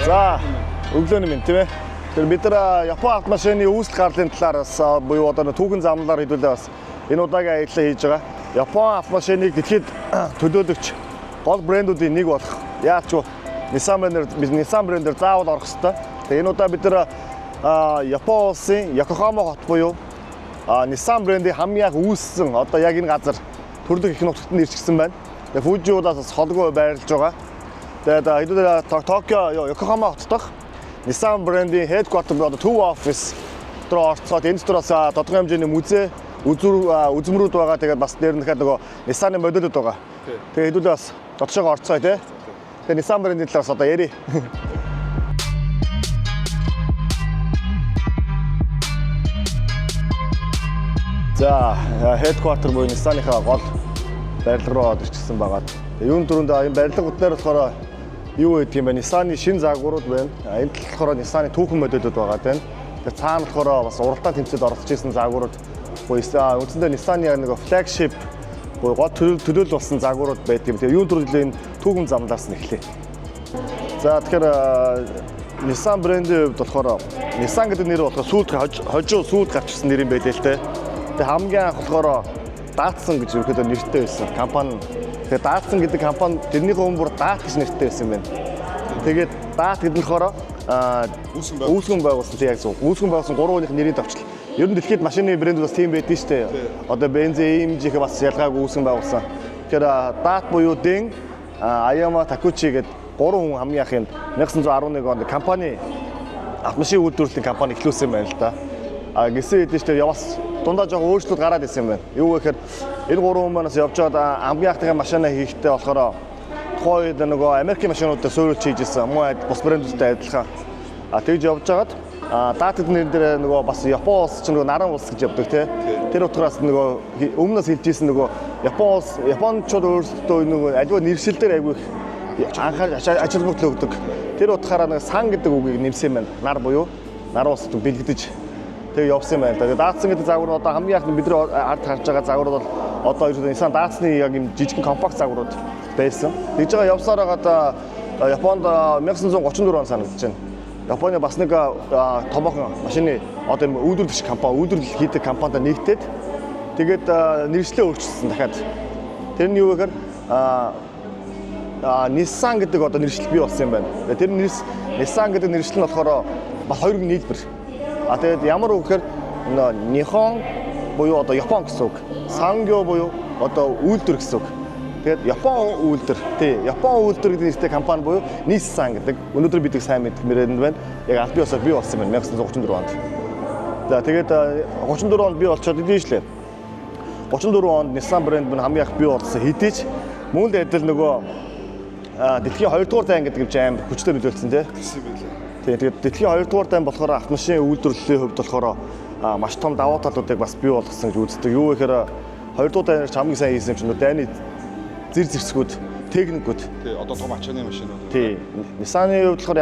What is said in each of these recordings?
За, өглөөний минь тийм ээ. Тэр бид нар Япон автомашины үүсэл гарлын талаар бас буюу одоо түүхэн замналаар хэдүүлээ бас энэ удаагийн аяллаа хийж байгаа. Япон автомашиныг дэлхийд төлөөлөгч гол брэндүүдийн нэг болох яач вэ? Nissan брэндээр заавал орох хэрэгтэй. Тэгээ энэ удаа бид нар Япон улсын Йокохама хот буюу Nissan брэндийн хамгийн анх үүссэн одоо яг энэ газар төрлөх их нутагт нэрчсэн байна. Тэгээ Фужиудаас бас холгүй байрлаж байгаа. Тэгээд хэдүүлээ Токио Йокохама хот дахь Nissan брэндийн headquarter одоо төв офис дотор орцоод энэ дотроос тодорхой хэмжээний музей үзмрүүд байгаа. Тэгээд бас дээр нь нөгөө Nissan-ы модулууд байгаа. Тэгээд хэдүүлээ бас дотоошоо орцгоё тий. Тэгээд Nissan брэндийн талаас одоо ярий. За, headquarter буюу Nissan-ийнхаа гол барилга руу ирчихсэн байгаа. Тэгээ юун дөрөнд энэ барилгууд дээр болохоор юу гэдэг юм бэ? Nissan-ы шинэ загварууд байна. Энэ тал болохоор Nissan-ы түүхэн модулууд байгаа тийм. Тэгээ цаана болохоор бас уралдаан тэмцээд оролцож исэн загварууд буюу үндсэндээ Nissan-ы нэг flagship буюу гол төлөөлөл болсон загварууд байдаг юм. Тэгээ юун дөрөнд энэ түүхэн замнаас нь эхлэе. За тэгэхээр Nissan брэндийн хувьд болохоор Nissan гэдэг нэр болохоор сүүлд хожуу сүүлд гарч ирсэн нэр юм байлээ л те. Тэгээ хамгийн анх болохоор Datsun гэж ерөөдөө нэртэй байсан компани. Тэгээ Datsun гэдэг компани тэрний өмнө бүр DAT гэж нэртэй байсан юм байна. Тэгээд DAT гэдэг нь болохоор үүсгэн байгуулсан тийм яг зөв. Үүсгэн байгуулсан 3 хүнийх нэрийн товчлол. Ер нь дэлхийд машины брэндүүд бас тийм байдаг шүү дээ. Одоо Benz, AMG-х бас ялгаагүй үүсгэн байгуулсан. Тэгэхээр DAT буюу Дэн, Аяма, Такучи гэдэг 3 хүн хамгийн анх энд 1911 онд компани автомашин үйлдвэрлэлийн компани эхлүүлсэн байна л да. Гэсэн хэдий ч яваас дундаа жоохон өөрчлөлт гараад ирсэн юм байна. Юу гэхээр энэ 3 хүн манаас явж байгаа хамгийн анхны машинаа хийхдээ болохоор тухайн үед нөгөө Америкийн машинуудад суурилж хийж ирсэн. Муу бус брэндүүдтэй адилхан. Тэгж явж байгаад DAT-д нэр дээр нөгөө бас Япон улс чинь нөгөө наран улс гэж явдаг тий. Тэр утгаараас нөгөө өмнөөс хэлж ирсэн нөгөө Япончууд өөрсдөө нөгөө аливаа нэршил дээр айгүй анхаарч ажил хөдлөлт өгдөг. Тэр утгаараа нөгөө сан гэдэг үгийг нэмсэн юм байна. Нар буюу нар улсад бэлгдэж тэгээ явсан юм байна. Тэгээ Datsun гэдэг загвар нь одоо хамгийн анх бид нар ард харж байгаа загвар бол одоо Nissan Datsun-ы яг юм жижигхэн компакт загварууд байсан. Тэгж байгаа явсаар байгаа Японд 1934 он санагдаж байна. Японы бас нэг томоохон машины одоо юм үйлдвэрлэгч компани, үйлдвэрлэл хийдэг компанитай нэгтээд тэгээд нэршлээ өөрчилсөн дахиад. Тэр нь юу гэхээр Nissan гэдэг одоо нэршил бий болсон юм байна. Тэр Nissan гэдэг нэршил нь болохоор бас хоёр нийлбэр. Тэгээд ямар үг гэхээр Нихон буюу одоо Япон гэсэн үг. Сангё буюу одоо үйлдвэр гэсэн үг. Тэгээд Япон үйлдвэр. Тий, Япон үйлдвэр гэдэг нэртэй компани буюу Nissan гэдэг. Өнөөдөр бид сайн мэдэх брэнд байна. Яг аль биесээр бий болсон юм байна 1934 онд. За тэгээд 34 онд бий болчиход идэв шлээ. 34 онд Nissan брэнд нь хамгийн их бий болсон хэдий ч мөн л адил нөгөө дэлхийн 2 дугаар дайн гэдэг юм аим хүчтэй нөлөөлсөн тий. Тэгээд дэлхийн 2 дугаар дайн болохоор автомашины үйлдвэрлэлийн хувьд болохоор маш том давуу талуудыг бас бий болгосон гэж үздэг. Юу гэхээр 2 дугаар дайнаар хамгийн сайн хийсэн юм чинь дайны зэр зэрсгүүд, техникүүд. Тий, одоо том ачааны машинууд. Тий. Nissan-ы хувьд болохоор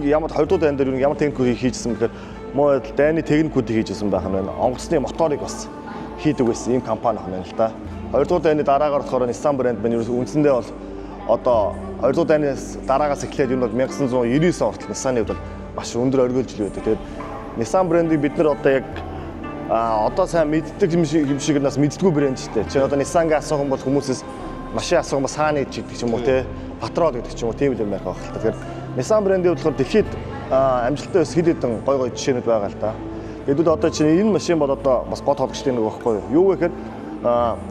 ямар 2 дугаар дайн дээр ямар техникүүд хийжсэн гэхээр муу дайны техникүүдийг хийжсэн байх нь байна. Онгоцны моторыг бас хийдэг байсан ийм компани байна л да. 2 дугаар дайны дараагаар болохоор Nissan брэнд маань үндсэндээ бол одоо 2 дугаар дайнаас дараагаас эхлээд энэ бол 1999 он хүртэл Nissan-ы хувьд маш өндөр оргийлжил байдаг. Тэгээд Nissan брэндийг бид нар одоо яг одоо сайн мэддэг юм шиг нас мэддэггүй брэнд ч дээ. Чи одоо Nissan-гээ асуух юм бол хүмүүсээс машин асуух юм бол сааны гэдэг ч юм уу те патрол гэдэг ч юм уу тийм юм байх байх л та. Тэгэхээр Nissan брэндийн болохоор дэлхийд амжилттай бас хэд хэдэн гой гой жишээнүүд байгаа л та. Хэдүүл одоо чи энэ машин бол одоо бас гол тоглогчтой нэг байхгүй юу? Юу гэхээр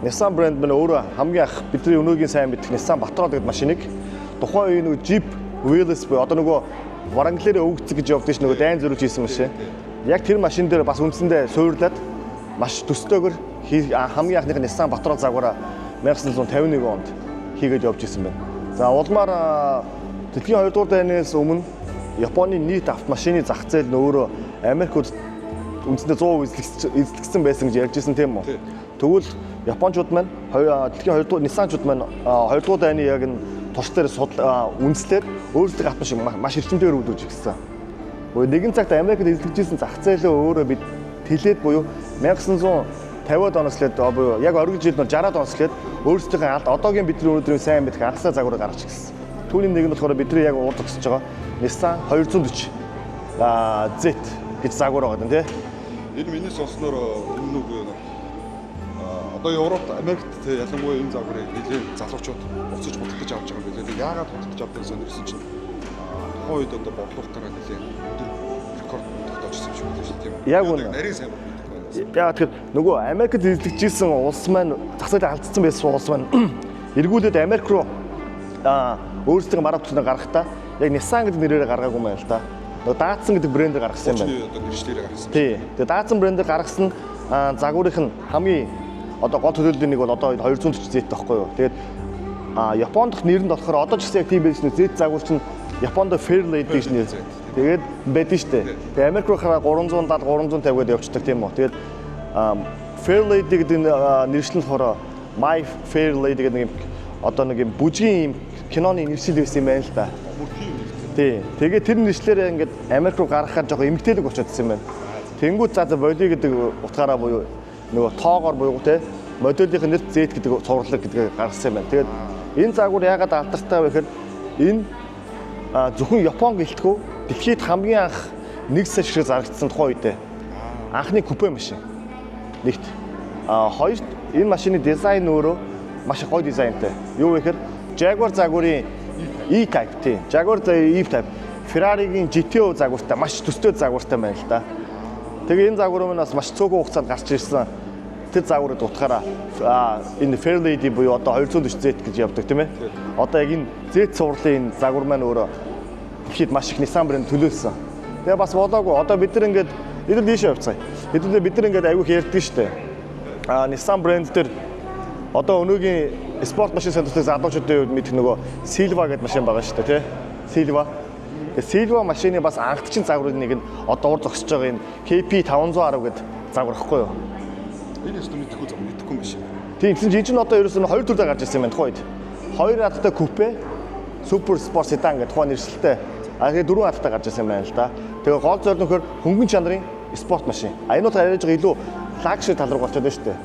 Nissan брэнд маань өөрөө хамгийн анх бидний өнөөгийн сайн мэддэг Nissan Patrol гэдэг машиныг тухайн үеийн нөгөө Jeep Willys буюу одоо нөгөө Wrangler өвгцөг гэж явдаг ш нөгөө дайн зөрүүж хийсэн машин. Яг тэр машин дээр бас үндсэндээ суурлаад маш төстөөгөр хамгийн анхных Nissan Patrol загвараа 1951 онд хийгээд явж исэн байна. За улмаар дэлхийн 2 дугаар дайнаас өмнө Японы нийт автомашины зах зээл нь өөрөө Америкт үндсэндээ 100% эзлэгдсэн байсан гэж ярьж исэн тийм үү? Тэгвэл Япончууд маань дэлхийн 2 дугаар Nissan-чууд маань 2 дугаар дайны яг энэ турш дээр үндэслээд өөрсдөө автомашин маш эрчимтэйгээр үйлдвэрлэж гисэн. Нэгэн цагт Америкт эзлэгдсэн зах зээлээ өөрөө бид тэлээд буюу 1950-ад оноос лээд яг оргил жилд 60-ад оноос лээд өөрсдийнхээ одоогийн бидний өнөөдрийн сайн мэдэх анхсаа загварыг гаргаж гисэн. Түүний нэг нь болохоор бидний яг урд зогсож байгаа Nissan 240 Z гэж загвар байгаа юм тий. Энэ миний сонсноор энэ нүг одоо Европт, Америкт ялангуяа энэ загварыг нэлээд залуучууд буцаж худалдаж авч байгаа юм билээ. Тэгээд яагаад худалдаж авдаг гэсэн нэрсэн чинь тухайн үед одоо бодлоготойгоо нэлээд өдөр рекорд тогтоожсэн юм шиг байна шүү дээ. Яг үнэ. Нарийн сайн байна. Яг тэгэхээр нөгөө Америкт эзлэгжсэн улс маань зах зээлээ алдсан байсан улс маань эргүүлээд Америк руу өөрсдөө марав төснө гаргахдаа яг Nissan гэдэг нэрээр гаргаагүй юм байна л да. Нөгөө Datsun гэдэг брэндээр гаргасан юм байна. Одоо нэршлэрээ гаргасан. Тий. Тэгээ Datsun брэндээр гаргасан загварынх нь хамгийн одоо гол төлөвлөлийн нэг бол одоо 240 Z таахгүй юу. Тэгээд Японд нэр нь болохоор одоо ч гэсэн яг тийм байж нэ Z загвар чинь Японд Fairlady гэж нэр. Тэгээд байдэн штэ. Тэгээ Америк руу хараа 370 350 гээд явцдаг тийм үү. Тэгээд Fairlady гэдэг нэршил нь болохоор My Fairlady гэдэг нэг одоо нэг юм бүжгийн юм киноны нэршил байсан юм байна л да. Тий. Тэгээ тэр нэршлэрээ ингээд Америк руу гаргахаар жоохон эмгтээлэг болчихсон юм байна. Тэнгүүд за боли гэдэг утгаараа буюу нөгөө тоогоор буюу те модельийн нэр Z гэдэг цувралаг гэдгийг гаргасан юм байна. Тэгээд энэ загвар яагаад алдартай вэ гэхээр энэ зөвхөн Япон гэлтгүү дэлхийд хамгийн анх нэг сая шиг зарагдсан тухайн үедээ анхны купе машин. Нэгт. Хоёрт энэ машины дизайн өөрөө маш их гоё дизайнтай. Юу вэ гэхээр Jaguar загварын E-Type тий. Jaguar E-Type Ferrari-гийн GTO загвартай маш төстэй загвартай байна л да. Тэгээ энэ загвар маань бас маш цөөхөн хугацаанд гарч ирсэн. Тэр загварыг утгаараа энэ Fairlady буюу одоо 240 Z гэж явдаг тийм ээ. Одоо яг энэ Z цувралын энэ загвар маань өөрөө ихэд маш их Nissan брэнд төлөөлсөн. Тэгээ бас болоогүй. Одоо бид нар ингээд эдгээр дийшээ явцгаая. Хэдүүлээ бид нар ингээд аягүй ярьдаг шүү дээ. Nissan брэнд дээр одоо өнөөгийн спорт машин сонирхдаг залуучуудын хувьд мэдэх нөгөө Silva гэдэг машин байгаа шүү дээ, тий? Silva. Тэгээ Silva машины бас анхдчин загварын нэг нь одоо урд зогсож байгаа энэ KP510 гэдэг загвар гэхгүй юу? Энэ өстө мэдэхгүй машин. Тийм гэсэн чинь одоо ерөөсөө хоёр төрөөр гарч ирсэн юм байна тухайд. Хоёр хаттай купе, супер спорт седан гэдэг тухайн нэршилтэй. Тэгээ дөрвөн хаттай гарч ирсэн юм байна л да. Тэгээ гол зорилго нөхөр хөнгөн чанарын спорт машин. Аянууд яриад байгаа илүү лагшри тал руу болчиход байна шүү дээ.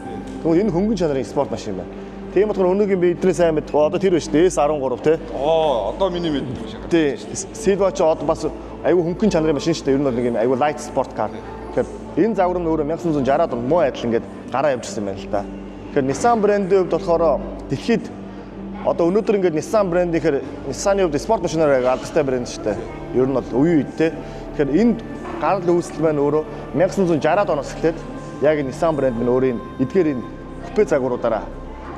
Тэгвэл энэ хөнгөн чанарын спорт машин байна. Тийм болохоор өнөөгийн бидний сайн мэд одоо тэр байна шүү дээ S13 тий. Одоо миний мэддэг машин. Тий. Silva ч одоо бас аюу хөнгөн чанарын машин шүү дээ. Ер нь бол нэг юм аюу light sport car. Тэгэхээр энэ загвар нь өөрөө 1960-аад онд муу адил ингээд гараа явжсэн байна л да. Тэгэхээр Nissan брэндийн хувьд болохоор дэлхийд одоо өнөөдөр ингээд Nissan брэнд гэхээр Nissan-ы хувьд спорт машинаар алдартай брэнд шүү дээ. Ер нь бол үе үедээ. Тэгэхээр энэ гарал үүсэл маань өөрөө 1960-аад оноос эхлээд яг Nissan брэнд минь өөрийн эдгээр энэ купе загваруудаараа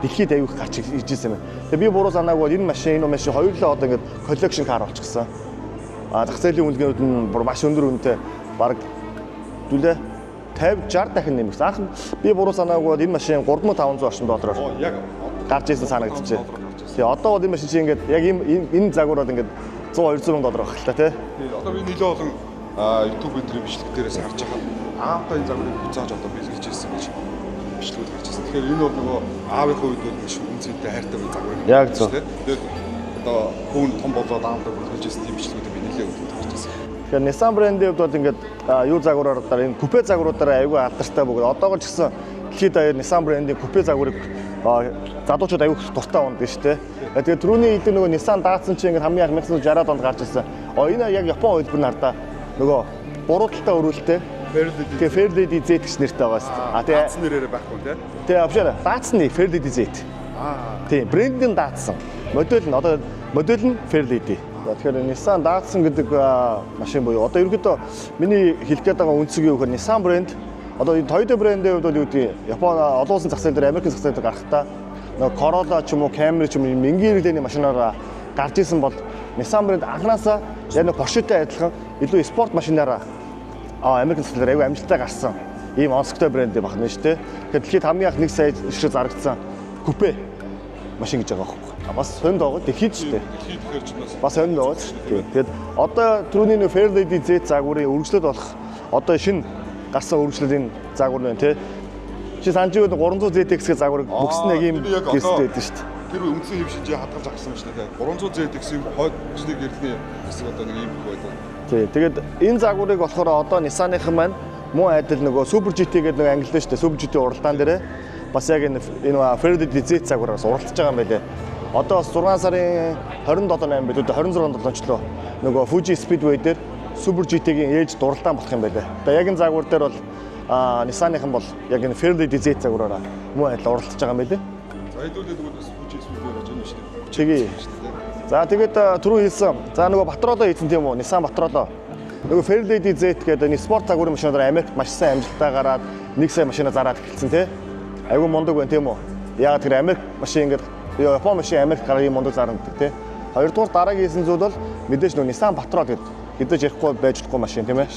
дэлхийд аюух гарч ижсэн юм. Тэгээ би буруу санаагүй энэ машин хоёулаа одоо ингээд collection car болчихсон. Зах зээлийн үнэлгээнүүд нь бүр маш өндөр үнэтэй баг дүлээ 50-60 дахин нэмэгдсэн. Анх би буруу санаагүй энэ машин 3500 орчим доллараар Яг гарч ирсэн санагдчихэ. Тэгээ одоо бол энэ машин чинь ингээд яг энэ загварууд ингээд 100-200 доллар байх л та тий. Одоо би нэлээд олон YouTube энэ бичлэг дээрээс харж байгаа. Аавтай энэ загварыг буцааж одоо бэлгэж ирсэн гэж бичлэгүүд гарч ирсэн. Тэгэхээр энэ бол нөгөө аавынхаа үед бол маш үнцэнтэй хайртай загвар. Яг зөв. Тэгээд одоо хүүн том болоод аавтай бэлгэж ирсэн тийм бичлэгүүд би нэлээд үзэж ирсэн. Тэгэхээр Nissan брэндийн хувьд бол ингээд юу загвараар энэ купе загваруудаараа аюу алдартай бөгөөд одоогор ч гэсэн дэлхийд даяар Nissan брэндийн купе загварыг залуучууд аюу дуртай ундаг шүү дээ. Тэгээд түрүүний хэлдэг нөгөө Nissan Datsun чинь ингээд хамгийн анх 1960-аад онд гарч ирсэн. Энэ яг Япон хэлбэр нь хардаа нөгөө буруу талтай өрүүлтэй. Тэгээ Fairlady Z гэж нэртэй байгаа шүү дээ. Тэгээ нэрээр байхгүй тий. Тэгээ авшаа Datsun-ы Fairlady Z. Тийм, брэндийн Datsun. Модель нь одоо модель нь Fairlady. Тэгэхээр Nissan Datsun гэдэг машин буюу одоо ерөнхийдөө миний хэлэх гээд байгаа үнцэг юу гэхээр Nissan брэнд одоо энэ Toyota брэндийн хувьд бол юу гэдэг Япон олон улсын зах зээл дээр Америкийн зах зээл дээр гарахтаа нөгөө Corolla ч юм уу Camry ч юм уу мэнгийн хэрэглээний машинаар гарч исэн бол Nissan брэнд анханасаа яг нэг Porsche-тэй адилхан илүү спорт машинаараа Америкийн зах зээл дээр аюу амжилттай гарсан ийм онцгой брэнд байна шүү дээ. Тэгэхээр дэлхийд хамгийн анх 1 сая шиг зарагдсан купе машин гэж байгаа байхгүй. Бас сонд байгаа дэлхийд шүү дээ. Дэлхийд хэрч бас сонд байгаа шүү дээ. Тэгээд одоо түрүүний нөө Fairlady Z загварын үргэлжлэл болох одоо шинэ гарсан үргэлжлэлийн загвар байна тий. Чи санжид 300 ZX гэх загварыг бүгснэ яг ийм гэрстэй байдаг шүү дээ. Тэр үндсэн хэв шинжээ хадгалж авсан юм шүү дээ. 300 ZX-ийн хойд бүсний гэрлийн хэсэг одоо нэг юм байдаг. Тий. Тэгээд энэ загварыг болохоор одоо Nissan-ын маань муу адил нөгөө Super GT гэдэг нэг ангилсан шүү дээ. Super GT уралдаан дээрээ бас яг энэ Fairlady Z загвараас уралдаж байгаа юм байлээ. Одоо бас 6 сарын 27-8 бид 26 онцлоо нөгөө Fuji Speedway дээр Super GT-гийн ээж дуралдаан болох юм байлаа. Одоо яг энэ загвар дээр бол Nissan-ийнхан бол яг энэ Fairlady Z загвараараа муу адил оролцож байгаа юм байлээ. За хэдүүлээ тэгвэл бас Fuji Speedway гэж юм шүү дээ. Чиги. За тэгээд түрүү хэлсэн. За нөгөө Батролоо хийсэн тийм үү? Nissan Батролоо. Нөгөө Fairlady Z гэдэг энэ спорт загварын машинаар Америкт маш сайн амжилттай гараад нэг сая машина зараад эхэлсэн тий. Айгу мундаг байна тийм үү? Яг тэр Америк машин ингээд Япон машин Америк гараа юм мундаг зарнадаг тий. Хоёрдугаар дараагийн хийсэн зүйл бол мэдээж нөгөө Nissan Patrol гэдэг хэдэж ярихгүй байж чадахгүй машин тийм ээ.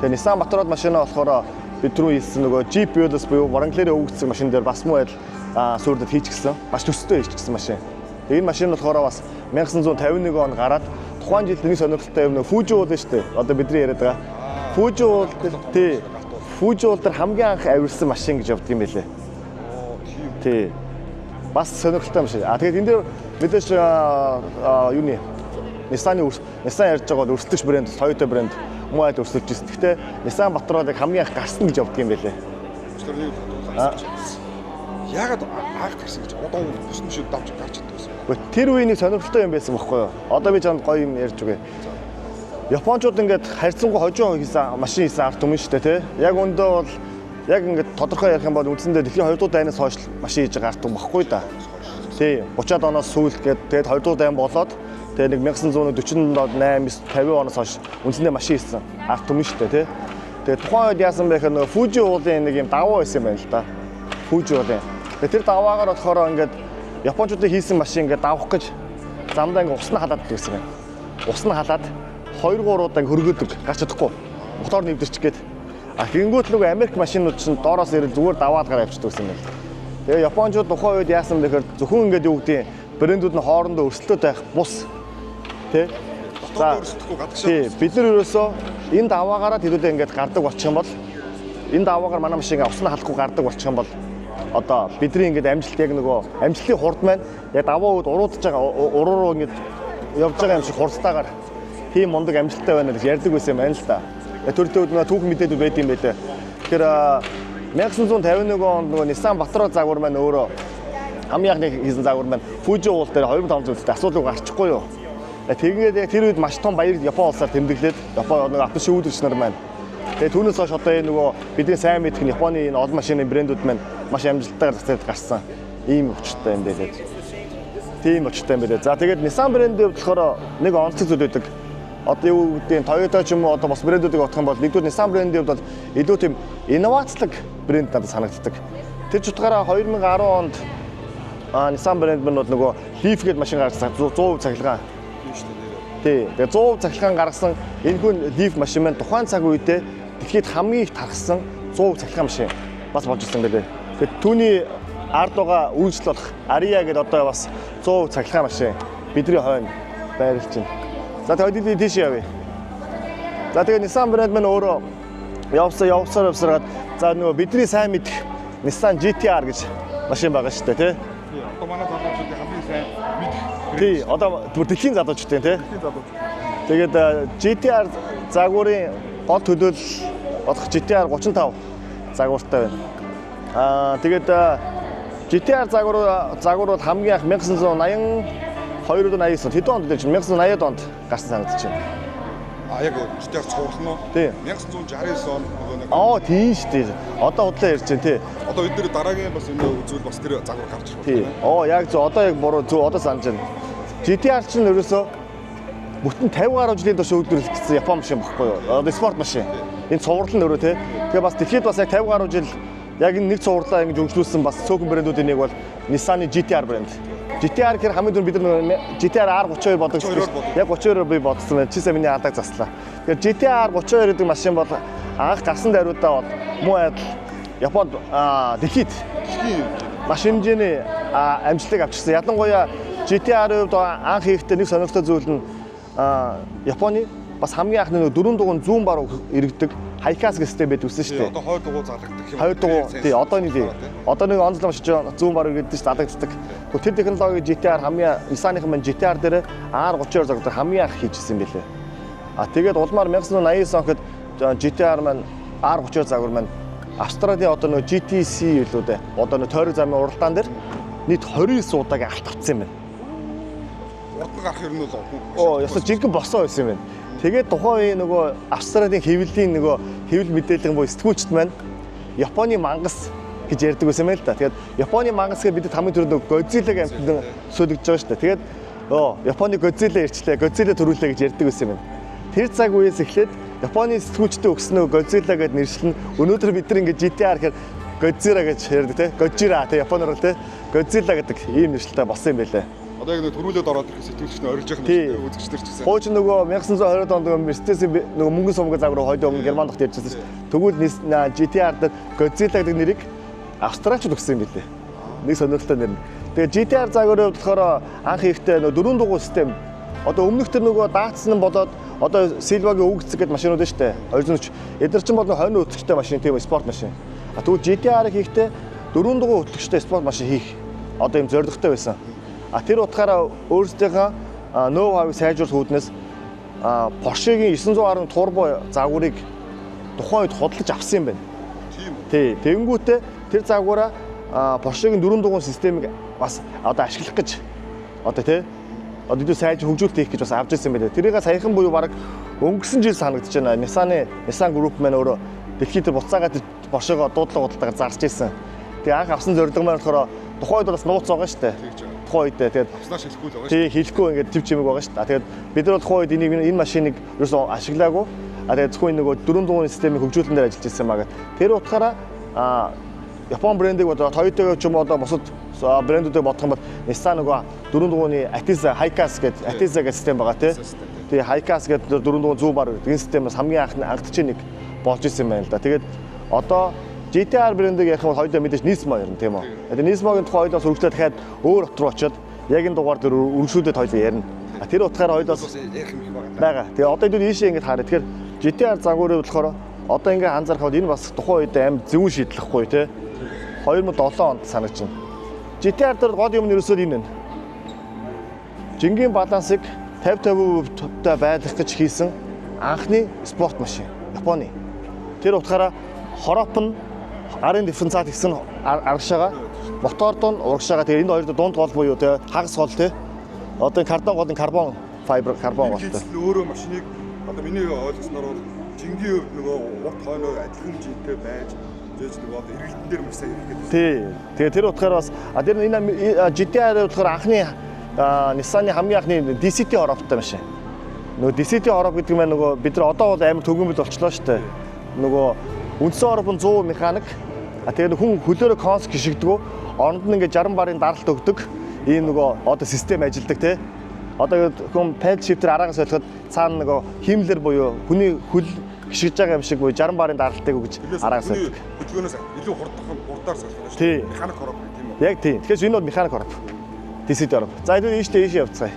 Тэгээ Nissan Patrol машинаа болохоор бид түрүү хэлсэн нөгөө Jeep Wheelers буюу Wrangler-ийн өвгцэг машин дээр бас муу адил сүрдэд хийчихсэн. Маш төстэй хийчихсэн машин. Тэгээ энэ машин болохоор бас 1951 он гараад тухайн жилд нэг сонирхолтой юм нөгөө Fuji уул шүү дээ. Одоо бидний яриад байгаа. Fuji уул тий. Fuji уул дээр хамгийн анх авирсан машин гэж явд юм байлээ. Тий. Бас сонирхолтой машин. Тэгээд энэ дээр мэдээж юуны Nissan ярьж байгаа бол өрсөлдөгч брэнд, Toyota брэнд муу айд өрсөлдөж ирсэн. Гэхдээ Nissan Patrol-ыг хамгийн анх гарсан гэж явд юм байлээ. Яагаад анх гарсан гэж одоо бус машин давж гарч чаддаг гэсэн. Тэр үеийн сонирхолтой юм байсан байхгүй юу? Одоо би чамд гоё юм ярьж өгье. Япончууд ингээд харьцангуй хожоо хийсэн машин хийсэн ард түмэн шүү дээ, тий. Яг өндөө бол яг ингээд тодорхой ярих юм бол үндсэндээ дэлхийн 2 дугаар дайнаас хойш машин хийж байгаа ард түмэн баггүй да. Тий. 30-аад оноос сүүл гээд тэгээд 2 дугаар дайн болоод тэгээд нэг 1948-9 50 оноос хойш үндсэндээ машин хийсэн ард түмэн шүү дээ, тий. Тэгээд тухайн үед яасан бэ гэхээр нөгөө Fuji уулын нэг юм даваа байсан юм байна л да. Fuji уулын. Тэгээд тэр даваагаар болохоор ингээд Япончуудын хийсэн машин ингээд давах гэж замдаа ингээд усна халаад байсан юм. Усна халаад 2-3 удаа хөргөдөг гарч чадахгүй. Мотор нэвдэрч гээд. Гингүүт нөгөө Америк машинууд чинь доороос ирэл зүгээр даваад гараа явчихдаг байсан юм байна. Тэгээ Япончууд тухайн үед яасан бэ гэхээр зөвхөн ингээд юу гэдэг брэндүүд нь хоорондоо өрсөлдөөд байх бус. Тэ? За өрсөлдөхгүй гадагшаа. Тий, бид нар ерөөсөө энэ даваагаараа тэдүүдээ ингээд гардаг болчих юм бол энэ даваагаар манай машин ингээд усна халахгүй гардаг болчих юм бол одоо бидний ингээд амжилт яг нөгөө амжилтын хурд маань яг даваа үед уруудж байгаа уруу ингээд явж байгаа юм шиг хурдтайгаар тийм мундаг амжилттай байна гэж ярьдаг байсан юм байна л да. Төрөлтөө нөгөө түүх мэдээдүүд байд юм байлээ. Тэгэхээр 1951 онд нөгөө Nissan Patrol загвар маань өөрөө хамгийн анхны хийсэн загвар маань Fuji уул дээр 2500 зүйлтэй асуудал гарчихгүй юу. Тэгээд яг тэр үед маш том баяр Япон улсаар тэмдэглээд Япон нөгөө авто шүүдэрч нар маань. Тэгээд түүнээс хойш одоо энэ нөгөө бидний сайн мэдэх нь Японы энэ олон машины брэндүүд маань маш амжилттайгаар зацаад гарсан. Ийм өчтэй юм байлээ. Тийм өчтэй юм байлээ. За тэгээд Nissan брэндийн хувьд болохоор нэг онцлог зүйл байдаг. Одоо юу гэдэг нь Toyota ч юм уу одоо бас брэндүүдийг бодох юм бол нэгдүгээр Nissan брэндийн хувьд бол илүү тийм инновацлог брэнд надад санагддаг. Тэр ч утгаараа 2010 онд Nissan брэнд нь бол нөгөө Leaf гэдэг машин гаргасан 100% цахилгаан. Тий. Тэгээ 100% цахилгаан гаргасан энэ хүн Leaf машин маань тухайн цаг үедээ дэлхийд хамгийн их тархсан 100% цахилгаан машин бас болж ирсэн байлээ. Тэгээд түүний ард байгаа үйлчлэл болох Aria гэдэг одоо бас 100% цахилгаан машин бидний хойно байрлаж байна. За тэгээд тийш явъя. За тэгээд Nissan брэнд маань өөрөө явсаар за нөгөө бидний сайн мэдэх Nissan GT-R гэж машин байгаа шүү дээ, тий. Одоо манай залуучуудын хамгийн сайн мэдэх. Тий, одоо дэлхийн залуучуудын тий. Тэгээд GT-R загварын гол төлөөлөл болох GT-R 35 загвартай байна. Тэгээд GT-R загвар бол хамгийн анх 1982-89 хэд онд гэж 1980-ад онд гарсан санагдаж байна. Яг GT-R цуглан уу? Тий. 1969 он нөгөө нэг. Тийм шүү дээ. Одоо худлаа ярьж байна тий. Одоо бид нэр дараагийн бас энэ үзүүл бас тэр загвар гарч ирэх. Тий. Яг зөв одоо яг буруу зөв одоо санаж байна. GT-R чинь ерөөсөө бүтэн 50 гаруй жилийн турш өвлөрлөгдсөн Япон машин багхгүй юу? Одоо спорт машин. Энэ цуврал нь өөрөө тий. Тэгээ бас дэлхийд бас яг 50 гаруй жил яг энэ нэг цувралаа ингэж хөгжүүлсэн бас цөөхөн брэндүүдийн нэг бол Nissan-ы GT-R брэнд. GT-R гэхээр хамгийн түрүү бид нар GT-R R32 боддог шүү дээ. Яг 32-оор би бодсон байна. Чисээ миний адаг заслаа. Тэгэхээр GT-R 32 гэдэг машин бол анх гарсан даруйдаа бол муу адил Японд дэлхийд маш хэмжээний амжилтыг авчирсан. Ялангуяа GT-R-ийн хувьд анх хийхдээ нэг сонирхолтой зүйл нь Японы бас хамгийн анхны нэг 4 дугуун зүүн баруун иргэдэг Хайкас систем байдаг үсэн шүү дээ. Одоо 2 дугуй залгдаг юм. 2 дугуй тий одоо нэг одоо нэг онцлог машин зүүн баруун иргэдэг шүү залгагддаг. Тэр технологи GT-R хамгийн Nissan-ийн маань GT-R дээр R32 залгдаг хамгийн анх хийжсэн юм билээ. Тэгээд улмаар 1989 онд GT-R маань R32 загвар маань Австралийн одоо нэг GTC билүү дээ. Одоо нэг тойрог замын уралдаан дээр нийт 29 удаагийн алт авсан юм байна. удаа гарах юм нь бол ясаа жинхэнэ босоо байсан юм байна. Тэгээд тухайн үеийн нөгөө Австралийн хэвлэлийн нөгөө хэвлэл мэдээлэл буюу сэтгүүлчд маань Японы мангас гэж ярьдаг байсан юм л да. Тэгээд Японы мангас гэж бид хамгийн түрүүнд Годзилlag амтнд суулгаж байгаа шүү дээ. Тэгээд Японы Годзилла ирчлээ, Годзилла төрүүлээ гэж ярьдаг байсан юм байна. Тэр цаг үеэс эхлээд Японы сэтгүүлчдэд өгсөн нөгөө Годзилла гэдэг нэршил нь өнөөдөр бид нар ингээд GTR гэхээр Годзира гэж ярьдаг те. Годжира те Японоор те. Годзилла гэдэг ийм нэршилтэй болсон юм байлээ. Одоо яг нэг төрүүлээд ороод ирэх сэтгүүлч нь орилж явах нь үзэгчдэр ч гэсэн. Хууч нөгөө 1920 онд Мерседес нөгөө мөнгөн сумгай загвар хойд өмнө Герман дахь ярьжсэн шүү дээ. Тэгвэл GTR дээр Годзилла гэдэг нэрийг австраличууд өгсөн юм билээ. Нэг сонирхолтой нэр. Тэгээ GTR загварын хувьд болохоор анх ихтэй нөгөө дөрвөн дугуй систем. Одоо өмнөх тэр нөгөө даацсан нь болоод одоо Silva-гийн өвгцэг гэдэг машинууд нь шүү дээ. 240. Эдгээр чинь бол хойно өтгчтэй машин тийм спорт машин. Тэгвэл GTR-ыг хийхдээ дөрвөн дугуй өтгчтэй спорт машин хийх одоо юм зорилготой байсан. Тэр утгаараа өөрсдийнхөө ноу-хавыг сайжруулах үүднээс Porsche-гийн 910 турбо загварыг тухайн үед худалдаж авсан юм байна. Тийм. Тэгэнгүүтээ тэр загвараа Porsche-гийн дөрвөн дугуй системийг бас одоо ашиглах гэж одоо тий одоо дүү сайж хөгжүүлэлт хийх гэж бас авч ирсэн юм байна. Тэрийг саяхан буюу баг өнгөрсөн жил санагдаж байна. Nissan Group маань өөрөө дэлхийд буцаагаад Porsche-гоо дуудлага худалдаагаар зарж ирсэн. Тэгээ анх авсан зорилго маань болохоор тухайн үед бас нууц байгаа шүү дээ. Тухайн үед тэгээд авснаар хэлэхгүй л байгаа шүү. Тий, хэлэхгүй ингээд тв чимэг байгаа шүү дээ. Тэгээд бид нар бол тухайн үед энэ машиныг ерөөсөө ашиглаагүй. Тэгээд зөвхөн нөгөө дөрвөн дугуйн системийг хөгжүүлэлтээр ажиллаж ирсэн байгаа. Тэр утгаараа Япон брендийг одоо Toyota ч юм уу одоо бусад брэндүүдийг бодох юм бол Nissan нөгөө дөрвөн дугуйны Atiza Hi-Cast гэдэг Atiza гэх систем байгаа тий. Тэгээ Hi-Cast гэдэг дөрвөн дугуйн зүүн бар гэдэг энэ системээс хамгийн анхдч нэг болж ирсэн юм байна л да. Тэгээд одоо GTR брэндийг ярих бол хоёулаа мэдээж Nismo ярина тийм үү. Тэгээд Nismo-гийн тухай хоёулаас үргэлжлээд дахиад өөр хот руу очиод яг энэ дугаар дээр үргэлжлүүлээд хоёулаа ярина. Тэр утгаараа хоёулаас ярих юм байгаа. Тэгээ одоо энэ ийшээ ингэж хараа. Тэгэхээр GTR загварын болохоор одоо ингээ анзаархад энэ бас тухайн үед амар зөвүүн шийдлэхгүй тий. 2007 онд санагдаж байна. GTR дээр гол юм нь ерөөсөө энэ байна. Жингийн балансыг 50-50% байлгах гэж хийсэн анхны спорт машин Японы. Тэр утгаараа хороп нь арын дифференциал гэсэн аргашаага мотор дон урагшаага тэгээ энэ хоёр дунд гол буюу тэгээ хагас гол тий. Одоо картон голын карбон файбер карбон голтой. Өөрөө машиныг одоо миний ойлгосноор жингийн хувьд нөгөө урт хойноо адилхан жинтэй байж жиж нөгөө одоо эргэлтэн дээр маш сайн ирэх гэдэг. Тий. Тэгээ тэр утгаараа бас тэр энэ GTR-ийн утгаар анхны Nissan-ы хамгийн анхны DCT хороптой машин. Нөгөө DCT хороп гэдэг нь нөгөө бид нар одоо бол амар төгөөмөл болчлоо шүү дээ. Нөгөө үндсэн хороп нь 100 механик. Тэгээд хүн хөлөөрөө конс гიშгдэггүй. Оронд нь ингээд 60 барын даралт өгдөг. Ийм нөгөө одоо систем ажилладаг тий. Одоо хүн pedal shifter араагаас ойлгоход цаана нөгөө хиймлэр буюу хүний хөл гიშгэж байгаа юм шиг буюу 60 барын даралтыг өгж араагаас ойлгодог. Хөдөлгөөнөөс илүү хурдаар салхина шүү дээ. Механик хороп тийм үү? Яг тийм. Тэгэхээр энэ бол механик хороп. DCT хороп. За энэ ийшээ явцгаая.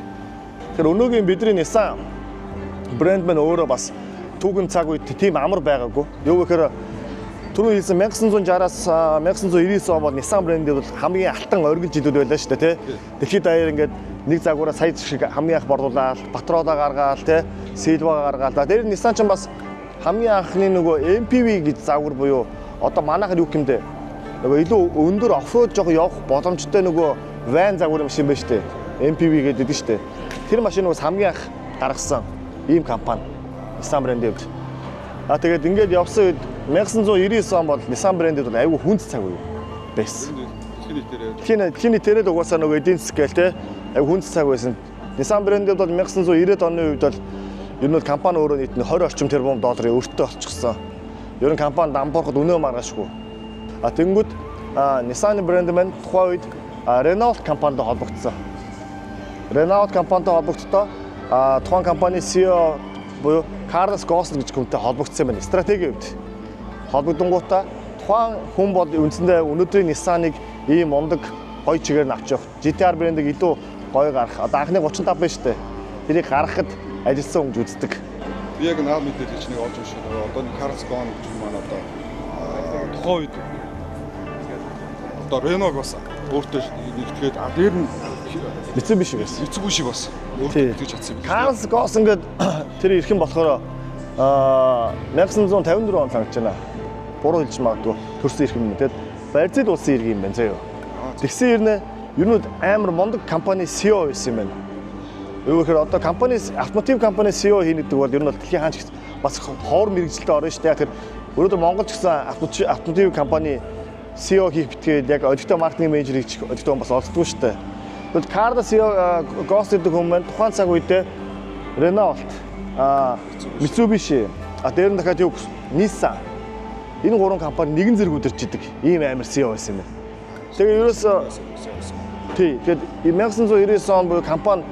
Тэгэхээр өнөөгийн бидний Nissan брэнд маань өөрөө бас түүхэн цаг үед тийм амар байгаагүй. Юу гэхээр түрүү хэлсэн 1960-аас 1999 он бол Nissan брэндүүд бол хамгийн алтан оргил жилүүд байлаа шүү дээ тий. Дэлхийд даяар ингээд нэг загвараа сая шиг хамгийн анх борлуулаад Patrol-а гаргаал тий, Silva гаргаал. Тэр Nissan ч бас хамгийн анхны нөгөө MPV гэж загвар буюу одоо манайхад юу гэмдэ нөгөө илүү өндөр оффроуд жоох явах боломжтой нөгөө van загвар машин байна шүү дээ. MPV гэдэг шүү дээ. Тэр машин бас хамгийн анх гаргасан ийм компани Nissan брэндийн хувьд. Тэгээд ингээд явсан үед 1999 он бол Nissan брэндүүд бол айгүй хүнд цаг үе байсан. Дэлхийн тэрэл угаасаа нөгөө эдийн засаг гээл те айгүй хүнд цаг байсан. Nissan брэндүүд бол 1990 оны үед бол ер нь компани өөрөө нийт 20 орчим тэрбум долларын өртөө олчихсон. Ер нь компани дампуурахад өнөө маргаашгүй. Тэнгүүд Nissan брэнд маань тухайн үед Renault компанитай холбогдсон. Renault компанитай холбогдтоо тухайн компани CEO буюу Carlos Ghosn гэж хүнтэй холбогдсон байна. Стратегийн хувьд холбогдонгуудаа тухайн хүн бол үндсэндээ өнөөдрийн Nissan-ыг ийм мундаг гоё чигээр нь авч явах. GTR брэндийг илүү гоё гаргах. Одоо анхны 35 байна шүү дээ. Тэрийг гаргахад ажилласан хүн үздэг. Би яг наад мэдээлэл чинь олж уншиж байгаа. Одоо Carlos Ghosn гэж маань одоо тухайн үед одоо Renault бас өөртөө нэгтгэхэд дээр нь Mitsubishi байсан. Mitsubishi бас өөртөө нэгтгэж чадсан юм. Carlos Ghosn гээд тэр ирхэн болохоор 1954 он санагдаж байна. Буруу хэлж магадгүй төрсөн ирхэн юм. Тэгэд Бразил улсын иргэн юм байна заяа. Тэгсэн ирнэ ер нь амар мундаг компани CEO байсан юм байна. Юу гэхээр одоо компани автомотив компани CEO хийнэ гэдэг бол ер нь бол дэлхийн хаанч бас ховор мэрэгжилтэд орно шүү дээ. Тэгэхээр өнөөдөр Монгол ч гэсэн автомотив компани CEO хийх битгээд яг одиттой маркетинг менежер хийх одиттой бас олддгүй шүү дээ. Тэгвэл Карда CEO Гост гэдэг хүмүүс тухайн цаг үедээ Renault, Mitsubishi, дээр нь дахиад юу Nissan энэ гурван компани нэгэн зэрэг удирж идэг ийм амар CEO байсан юм байна. Тэгээ ерөөсөө тий. Тэгээд 1999 он буюу компани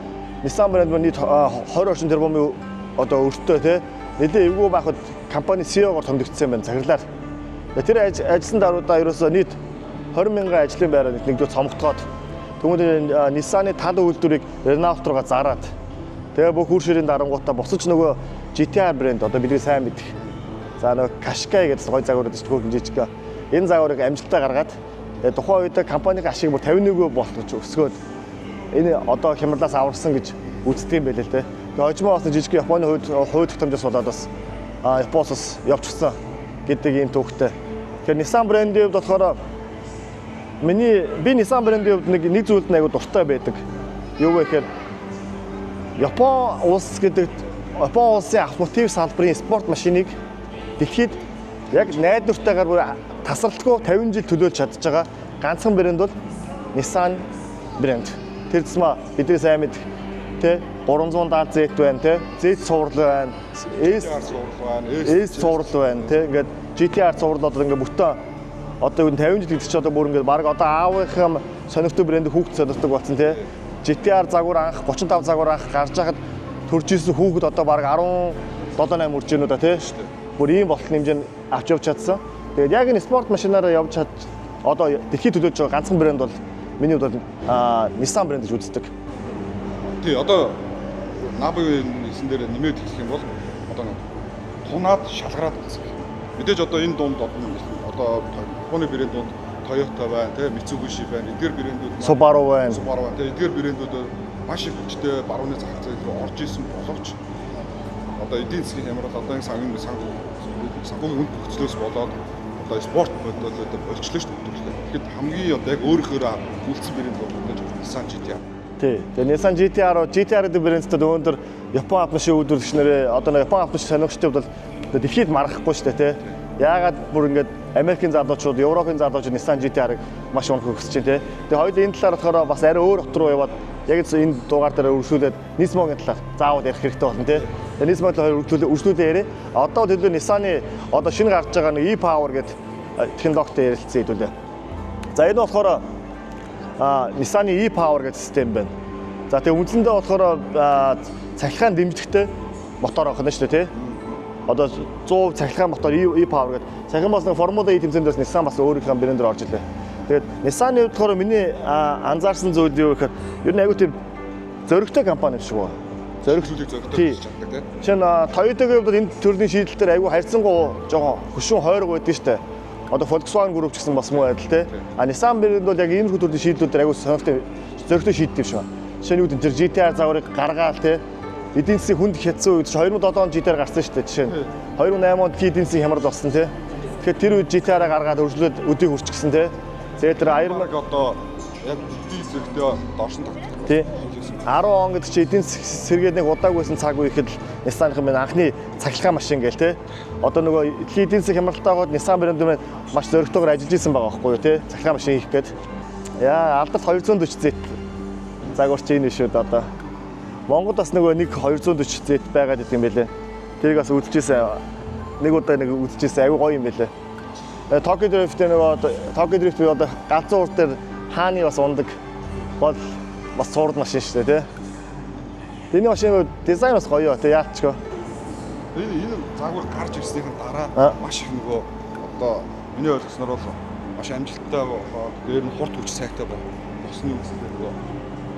Nissan брэнд нийт 20 орчим тэрбумын одоо өртөө тий нэлээд эвгүй байхад компани CEO-гоор томдогдсон юм байна цагирлаар. Тэр ажилласан даруйдаа ерөөсөө нийт 20 мянган ажлын байраа нэгдүгээр цомогтгоод тэгвэл Nissan-ы тал үйлдвэрийг Renault руугаа зараад тэгээ бүх үр ширийн дарангуудаа босож нөгөө GT-R брэнд одоо бидний сайн мэдих. За нөгөө Qashqai гэдэг гой загвар гэдэг чинь жижиг. Энэ загварыг амжилттай гаргаад тухайн үед компанийн ашиг бүр 51% болгож өсгөөд энэ одоо хямралаас аварсан гэж үздэг юм байлээ л дээ. Тэгээ хожимоо бас жижиг Японы хувь тогтоомжоос болоод бас Японоос явчихсан гэдэг ийм төвхтэй. Тэгэхээр Nissan брендийн хувьд болохоор би Nissan брендийн хувьд нэг зүйлд айгу дуртай байдаг. Юу вэ гэхээр Япон улсын автомотив салбарын спорт машиныг дэлхийд яг найдвартайгаар тасралтгүй 50 жил төлөөлж чадж байгаа ганцхан брэнд бол Nissan брэнд. Тэр зэсмэ бидний сайн мэдэх тэ 370Z байна тэ Z цуврал байна, S цуврал байна тэ ингээд GT-R цуврал одоо ингээд бүтэн одоо 50 жил гэдэг чи одоо бүр ингээд баг одоо аавынхаа сонирхтой брэнд хүүхд сонирхдаг болсон тэ GT-R загвар анх 35 загвар анх гарч байхад төрж ирсэн хүүхэд одоо баг 17-8 үржинүүд да тэ бүр ийм болтол хэмжээнд авч явж чадсан. Тэгээд яг энэ спорт машинаараа явж чад одоо дэлхийд төлөөж байгаа ганцхан брэнд бол миний хувьд Nissan брэнд гэж үздэг. Тий одоо Nabi-ийн нэсэн дээр нэмээд хэлэх юм бол одоо тунаад шалгараад гэсэн. Мэдээж одоо энэ дунд одоо Японы брэндүүд Toyota байна, тэ Mitsubishi байна, эдгээр брэндүүд Subaru байна, тэ эдгээр брэндүүд маш их хүчтэй барууны зах зээл рүү орж исэн боловч одоо эдийн засгийн хямрал одоо энэ санхүүгийн үнд нөхцлөөс болоод одоо спорт модод болчихлоо шүү дээ. Тэгэхэд хамгийн одоо яг өөрөөхөө үлдсэн брэнд бол Nissan GT-R. Тий. Тэгээ Nissan GT-R гэдэг брэндтэй өнөөдөр Япон автомашин үйлдвэрлэгчнэрээ одоо Япон автомашин сонирхчдод бол дэлхийд маргахгүй шүү дээ, тий. Яагаад бүр ингээд Америкийн залуучууд, Европын залуучууд Nissan GT-R-ыг маш унах хүсэж байна, тий. Тэгээ хоёул энэ талаар болохоор бас арай өөр хот руу яваад яг энэ дугаар дээр үргэлжлүүлээд Nismo-гийн талаар заавал ярих хэрэгтэй болно, тий. Тэгээ Nismo талаар үргэлжлүүлээ яриа. Одоо төлөө Nissan-ы одоо шинэ гарч байгаа нэг e-Power гэдэг технологитой ярилцсан хэдүүлээ. За энэ болохоор Nissan-ы e-Power гэдэг систем байна. За тэгээ үндсэндээ болохоор цахилгаан дэмжлэгтэй мотор авах нь шүү дээ, тий. Одоо 100% цахилгаан мотор e-Power гэдэг. Сахин бас нэг Формула E тэмцээндээс Nissan бас өөрийнхөө брэндээр орж ирлээ. Тэгээд Nissan-ы хувьд болохоор миний анзаарсан зүйл юу гэхээр ер нь айгүй тийм зөрөгтэй компани шиг байна. Зөрөглүүлэг зөрөгтэй чаддаг тийм. Жишээ нь Toyota-гийн хувьд энэ төрлийн шийдэл дээр айгүй харьцангуй жоохон хөшүүн хойрог байдаг шүү дээ. Одоо Volkswagen Group ч гэсэн бас муу адил тийм. Nissan брэнд бол яг энэ хүү төрлийн шийдлүүдээр айгүй сонирхолтой зөрөгтэй шийддэг юм шиг байна. Жишээ нь тэр GT-R загварыг гаргаал тийм. Эдийн засгийн хүнд хятсан үед 2007 онд GT-R гарсан шүү дээ. Жишээ нь 2008 онд эдийн засгийн хямрал болсон тийм. Тэгэхээр тэр үед GT-R гаргаад өргөжлөөд өдийг хүрчихсэн тийм. Тэгээд тэр Airmark одоо яг эдийн засгтээ доошин тогтдог. Тий. 10 он гэдэг чи эдийн сэргээд нэг удаагүйсэн цаг үехэд Nissan-ын минь анхны цахилгаан машин гээл те. Одоо нөгөө дэлхийн эдийн засгийн хямралтайгоод Nissan брэнд маш зөрөгтэйгээр ажиллаж исэн байгаа байхгүй юу те. Цахилгаан машин хийх гээд. Яа, алдарт 240Z загварч ийм шүү дээ одоо. Монгол бас нөгөө нэг 240Z байгаад идэм байлээ. Тэрийг бас үзчихсэн. Нэг удаа нэг үзчихсэн. Аюу гоё юм байлээ. Tokyo Drift нөгөө Tokyo Drift одоо галзуу урд дээр хааны бас ундаг бол бас цуурд машин шүү дээ, тий. Энэ машины дизайн бас гоё, тий, яалтчгүй. Энэ загвар гарч ирснийхэн дараа маш их нөгөө одоо миний ойлгосноор бол маш амжилттай дээр нь хурд хүч сайтай болсны үгсээр нөгөө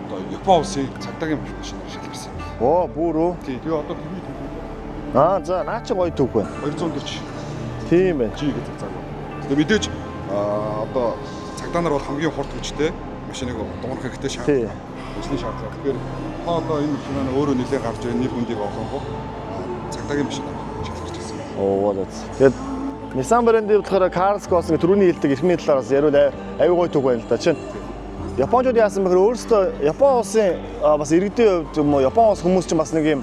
одоо Япон улсын цагдаагийн машинаар шалгарсан. Оо, бүр үү? Тий, тэгээ одоо TV за наа чи гоё төв байна. 240. Тийм байна. G гэдэг загвар. Тэгээ мэдээж одоо цагдаа нар бол хамгийн хурд хүчтэй машиныг дуурах хэрэгтэй шаардлага. Өчний шаардлага. Тэгэхээр одоо энэ машинаа өөрөө нэлээд гарч ирэх нэр хүндийг олгох цагдаагийн машин шалгарч ирсэн. Оо, тэгээд Nissan брэндийн болохоор Cars Cross гэх түрүүний хэлдэг эрхмийн талаар бас яриул аюу гой төг байна л да чинь. Японууд яасан бэхээр өөрсдөө Япон улсын бас иргэдийн хувьд юм уу Япон улс хүмүүс чинь бас нэг юм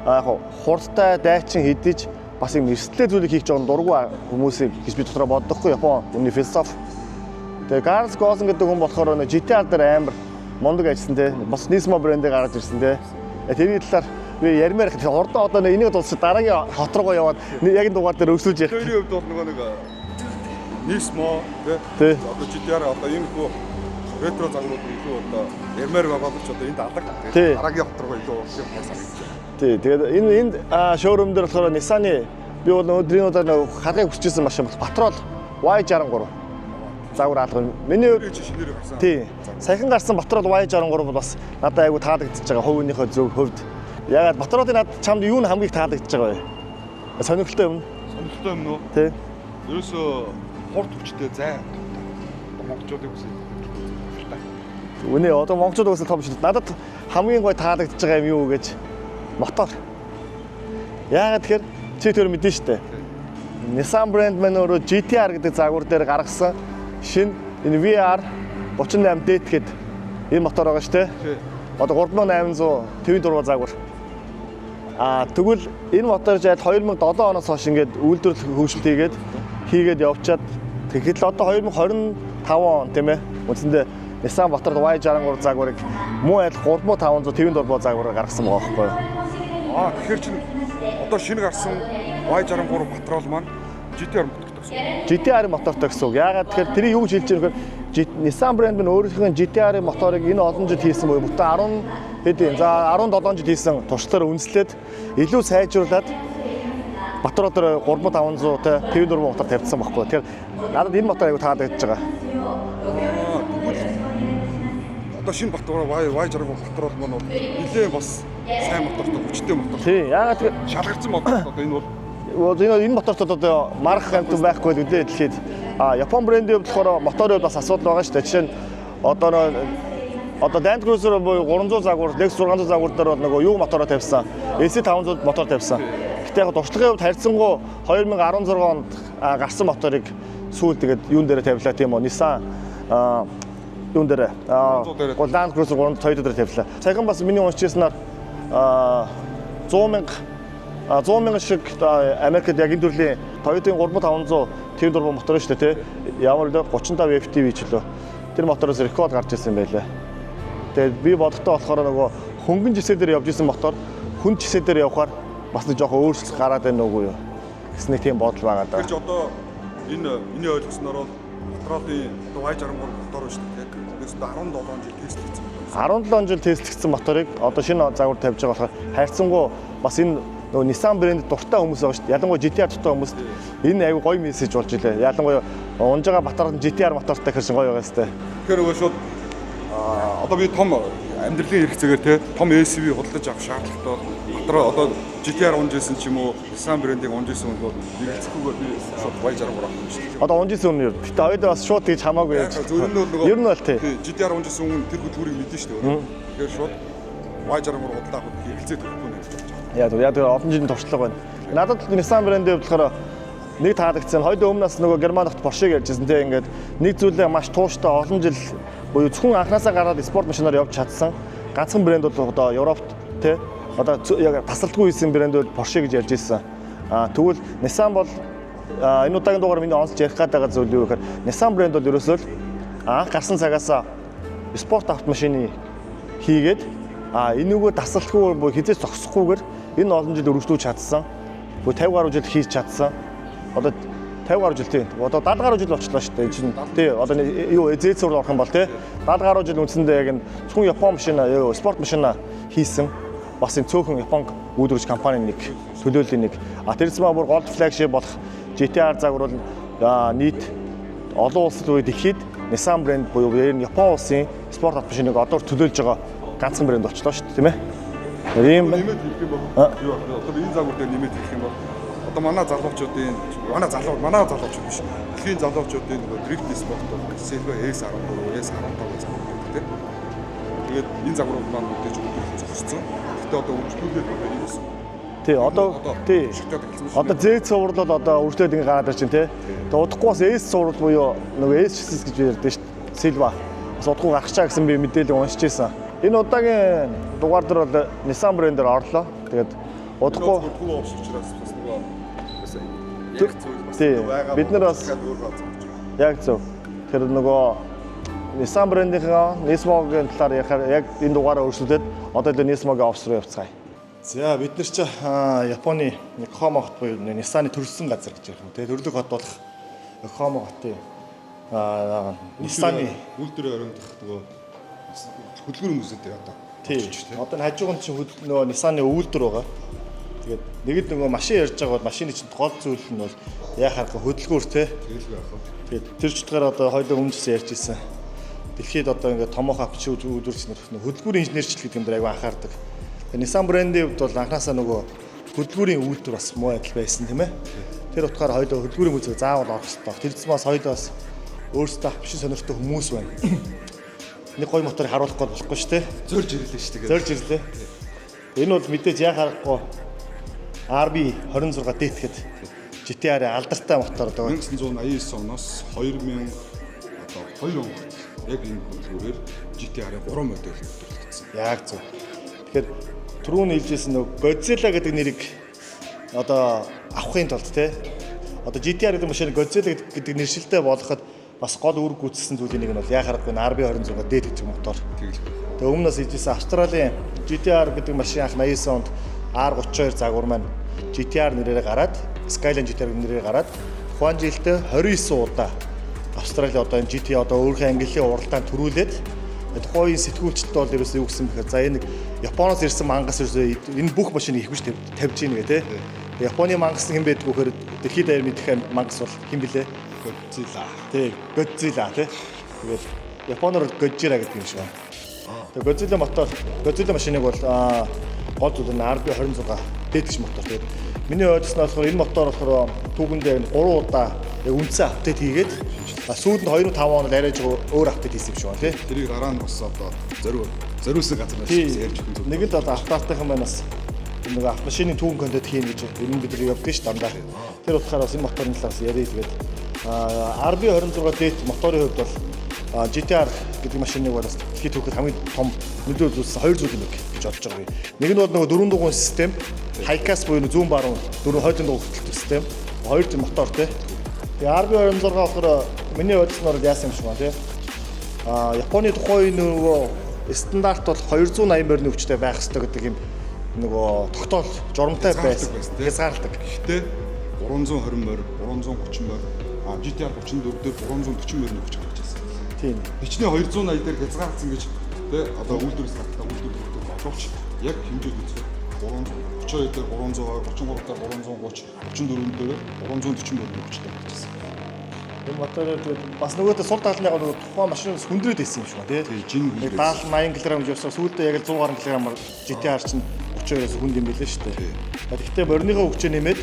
яг хурдтай дайчин хэдиж бас юм эрсдэлтэй зүйлийг хийх жоон дургу хүмүүсийг гэж би дотроо боддоггүй Япон өмнө философи. Тэгээ Гарс Госон гэдэг хүн болохоор нэг GTR дээр амар мундаг ажилласан те. Бас Nismo брэндээ гаргаж ирсэн те. Тэрний талаар би ярмаар их хурдан одоо энийг дуусах дараагийн хот руугаа яваад яг энэ дугаар дээр өсвөж ярих. Тэрийн хувьд бол нэг Nismo тий. Одоо GTR одоо энэ хөө ретро загварууд илүү одоо ярмаар байгаа ч одоо энд алга. Дараагийн хот руугаа илүү уусах юм санагдаж байна. Тий. Тэгээд энэ шоурум дээр болохоор Nissan-ы би бол өдрийн удаа харгыг хүсчихсэн машин бол Patrol Y63 загвар алга. Миний хувьд шинээр гарсан. тий. Саяхан гарсан Patrol Y63 бол бас надад айгу таалагдчихж байгаа хувийнхөө зөв хувьд. Ягаад Patrol-ын над чамд юу нь хамгийн их таалагдчихж байгаа вэ? Сонирхолтой юм. Сонирхолтой юм уу? Тий. Ерөөсөө хурд хүчтэй зай. Монголчуудыг үсээ. Үнэ одоо монголчууд өсөлт том шүү. Надад хамгийн гой таалагдчихж байгаа юм юу гэж мотор. Яагаад тэгэхээр чи тэр мэдэн штэ. Nissan брэнд маань өөрөө GTR гэдэг загвар дээр гаргасан шинэ энэ VR 38D гэхэд энэ мотор байгаа штэ. Одоо 3800 TV дургуй загвар. Тэгвэл энэ мотор жаад 2007 оноос хойш ингээд үйлдвэрлэх хөгжөлт хийгээд явчаад тэгэхэд л одоо 2025 он тийм ээ. Үндсэндээ Nissan Patrol Y63 загварыг муу айл 3500 TV дургуй загвараар гаргасан байгаа байхгүй юу? Тэгэхээр чинь одоо шинэ гарсан Y63 Patrol маань GTR мотортой гэсэн. GTR мотортой гэсэн үг. Яагаад тэгэхээр тэр юу гэж хэлж байгаа нөхөр Nissan брэнд нь өөрийнхөө GTR моторыг энэ олон жил хийсэн буюу бүтэн 10 хэдийн за 17 жил хийсэн туршлагаар үндэслээд илүү сайжруулад Patrol дээр 3500 те TV дургуй мотор тавьсан байхгүй. Тэгэхээр надад энэ мотор аягүй таалагдж байгаа. Одоо шинэ Patrol Y63 Patrol маань нэлээ бас сайн мотортой, хүчтэй мотор. Тий, яагаад тэгэхээр шалгагдсан мотор одоо энэ бол энэ мотортод одоо марх хамт байхгүй л үдээ дэлхийд Япон брендийн хувьд болохоор моторын бас асуудал байгаа шүү дээ. Жишээ нь одоо Land Cruiser буюу 300 загвар, Lexus 600 загвар дээр бол нөгөө юу мотороо тавьсан. SC500 мотор тавьсан. Гэтэ яг туршлагын хувьд харьцангуй 2016 онд гарсан моторыг сүүл тэгээд юун дээр тавилаа тийм үү? Nissan юун дээр Land Cruiser 300 Toyota дээр тавилаа. Саяхан бас миний уншижсанаар 100 мянган шиг Америкт яг энэ төрлийн Toyota-ийн 3500 тэр дургуй мотор шүү дээ тий. Ямар л 35 FTV ч лөө. Тэр мотороос рекорд гарч ирсэн байлаа. Тэгээд би бодохдоо болохоор нөгөө хөнгөн жишээ дээр явж исэн мотор хүн жишээ дээр явахаар бас нэг жоохон өөрчлөлт гараад байна уу юу? Гэс нэг тийм бодол байгаа даа. Тэр ч одоо энэ ойлгосноор Patrol-ийн Y63 мотор шүү дээ. Тэгээс 17 жил тест хийсэн. 17 жил тестлэгдсэн моторыг одоо шинэ загвар тавьж байгаа болохоор хайрцангуй бас энэ нөгөө Nissan брэнд дуртай хүмүүс байгаа шүү дээ. Ялангуяа GTR дуртай хүмүүст энэ аягүй гоё мессеж болж илээ. Ялангуяа унж байгаа Patrol GTR мотортой хэрхэн гоё байгаа сте. Тэгэхээр нөгөө шууд одоо би том амьдралын хэрэгцээгээр те том SUV худалдаж авах шаардлагатай Patrol одоо GTR унжсэн ч юм уу Nissan брэндийг унжсэн бол хэрэгцэхгүйгээр би шууд Y63 авах юм шүү дээ. Одоо унжсэн үнээр. Гэтэ ойдоо бас шууд гэж хамаагүй яаж. Ер нь бол тий. GTR унжсэн хүн тэр төрийг мэдэн шүү дээ. Тэгэхээр шууд Y63 худалдаж авах хэрэгцээ төрөхгүй нэ. Яг олон жилийн туршлага байна. Надад Nissan брэндийн хувьд болохоор нэг таалагдсан. Хоёрын өмнөөс нөгөө Германд Porsche гэж ярьжсэн те ингээд нэг зүйлээ маш тууштай олон жил буюу зөвхөн анханасаа гараад спорт машинаар явж чадсан. Ганцхан брэнд бол одоо Европт те одоо яг тасалдгүй хийсэн брэнд бол Porsche гэж ярьж ирсэн. Тэгвэл Nissan бол энэ удаагийн дугаар миний онцлж ярих гээд байгаа зүйл юу гэхээр Nissan брэнд бол ерөөсөө анх гарсан цагаас спорт автомашины хийгээд энүүгээр тасалдгүй буюу хизээс зогсохгүйгээр энэ олон жил өргөжлүүлж чадсан. Буюу 50 гаруй жил хийж чадсан. Одоо 50 гаруй жил тийм. Одоо 70 гаруй жил болчихлоо шүү дээ. Чинь тий. Одоо юу эзэц зур орох юм бол тий. 70 гаруй жил үндсэндээ яг энэ зөвхөн Япон машина, спорт машина хийсэн. Бас энэ цөөхөн Япон үйлдвэрлэгч компанийн нэг төлөөллийн нэг. Тэрс маа бүр гол флагшип болох GTR загвар бол нийт олон улсад үед ихэд Nissan брэнд буюу Япон улсын спорт автомашиныг одоо төлөөлж байгаа ганцхан брэнд болчихлоо шүү дээ, тийм ээ. Тийм байна. Нэмээд хэлэх юм бол юу одоо энэ загвар дээр нэмээд хэлэх юм бол одоо манай залуучуудын биш. Дэлхийн залуучуудын нөгөө дрифт спорт бол Silva S13, S15 загвар гэдэг тийм. Тэгээд энэ загварууд маань үдээж өгдөг зогссон. Гэтэ одоо үргэлжлүүлээд байгаа юм байна. Тий, одоо Z цуврал бол одоо үргэлжлээд ингэ гараад ирж байна тий. Тэгээд удахгүй бас S цуврал буюу нөгөө S6 гэж ярьдэн шүү дээ. Silva. судгуу гаргачаа гэсэн би мэдээлэл уншиж байсан. Энэ удаагийн дугаар дээр бол Nissan брэндээр орлоо. Тэгээд удахгүй Хүү овс учраас бас нөгөө бид нар бас яг зөв. Тэр нөгөө Nissan брэндийнхаа Nismo-гийн талаар ярихаар яг энэ дугаараа өршүүлээд одоо л Nismo-гийн офс руу явцгаая. За бид нар чи Японы Yokohama хот буюу Nissan-ы төрөлсөн газар гэж ярих юм. Тэгээ төрлөг хот болох Yokohama хотын Nissan-ы үйлдвэрийн оройндох нөгөө хөдөлгөөн хүмүүстэй одоо. Тийм. Одоо хажууганд чинь нөгөө Nissan-ы үйлдвэр байгаа. Тэгээд нэгд нөгөө машин ярьж байгаа бол машины чинь гол зүйл нь бол яхаа хөдөлгөөр те. Тэгээд тэр ч утгаараа одоо хоёулаа өмнөс ярьж ирсэн. Дэлхийд одоо ингээд томоохон авч үйлдвэрч нар хөдөлгүүрийн инженерчил гэдэг юм дээр аягүй анхаардаг. Nissan брэндийн хувьд бол анханасаа нөгөө хөдөлгүүрийн үйлдвэр бас муу адил байсан тийм ээ. Тэр утгаараа хоёулаа хөдөлгүүрийн үзэг заавал орох хэрэгтэй. Тэрдсмээс хоёулаас өөрсдөө авчин сонирхтой хүмүүс байна. Нэг гой моторыг харуулах гээд болохгүй шүү дээ. Зорж ирлээ шүү дээ. Зорж ирлээ. Энэ бол мэдээж яа харахгүй RB26 дээтгэхэд GT-ийн алдартай мотор одоо 1989 оноос 2000 одоо 2 он яг энэ хөдөлгөөрөөр GT-ийн 3 модель үйлдвэрлэгдсэн. Яг зөв. Тэгэхээр түрүүн хэлжсэн нөгөө Godzilla гэдэг нэрийг одоо авахын тулд те одоо GT-ийн гэдэг машин Godzilla гэдэг нэршилтэй болгоход бас гол үүрэг гүйцэтгэсэн зүйлийн нэг нь бол яа харахгүй RB26 дээд гэдэг мотор. Тэгээ өмнөөс хэлжсэн Австралийн GT-R гэдэг машин анх 89 онд R32 загвар маань GT-R нэрээр гараад Skyline GT-R нэрээр гараад тухайн жилдээ 29 удаа Австрали одоо энэ GT одоо өөрийнхөө ангиллын уралдаанд төрүүлээд тухайн үеийн сэтгүүлчд бол ерөөсөө юу гэсэн бэхээр за энэ Японоос ирсэн мангас ерөөсөө энэ бүх машиныг их биш тавьж ийн гэ тэ. Японы мангас хэн байдаг вөхөр дэлхийд даяар мэдэх мангас бол хэн блэ? Godzilla. Тий, Godzilla тий. Тэгээд Японоор Gojira гэдэг юм шиг байна. Тэгээд Godzilla мотор, Godzilla машиныг бол гол зүйл нь RB26 дээдгч мотор. Тэгээд миний ойлгосноор болохоор энэ мотор болохоор түүхэндээ 3 удаа яг үндсэн апдейт хийгээд сүүлд нь 2-5 хоног арайж өөр апдейт хийсэн юм шиг байна тий. Тэрийг дараа нь бас одоо зориулсан газар байж ярьж өгсөн зүйл. Нэгэнт одоо автоартайхан байнаас нэг автомашины түүхэн контент хийн гэж энэ бид нар явдаг ш дандаа. Тэр утгаараа бас энэ моторын талаас ярив тэгээд RB26 дээд моторын хувьд бол GT-R гэдэг машиныг бол дэлхийд түүхэд хамгийн том нөлөө үзүүлсэн хоёр зүйл нэг гэж бодож байгаа. Нэг нь бол нөгөө дөрвөн дугуйн систем, Hi-Cast буюу зүүн баруун дөрвөн хойдын дугуй хөтөлбөр систем, хоёр зүйл мотор тий. Тэгээ RB26 болохоор миний ойлгосноор яасан юм шиг байна тий. Японы тухайн нөгөө стандарт бол 280 морины хүчтэй байх хэрэгтэй гэдэг юм нөгөө тогтоол журамтай байсан. Хязгаарладаг. Гэхдээ 320 морь, 330 морь, GT-R 34 дээр 340 морины хүч гарч ирсэн. Тийм. Бичний 280 дээр хязгаарлагдсан гэж тэ одоо үйлдвэрээс татдаг үйлдвэр боловч яг хэмжээд үзвэл 332 дээр 300, 33 дээр 330, 34 дээр 340 морины хүчтэй гарч ирсэн. Энэ мотороор бас нөгөөдөө сул талны яг тухайн машинаас хүндрээд байсан юм шиг ба тий. Жин 70-80 кг гэж явсаар сүүлдээ яг 100 гаруй кг-аар GT-R чинь 32-оос хүнд юм билээ шүү дээ. Гэхдээ мориныхоо хүчээ нэмээд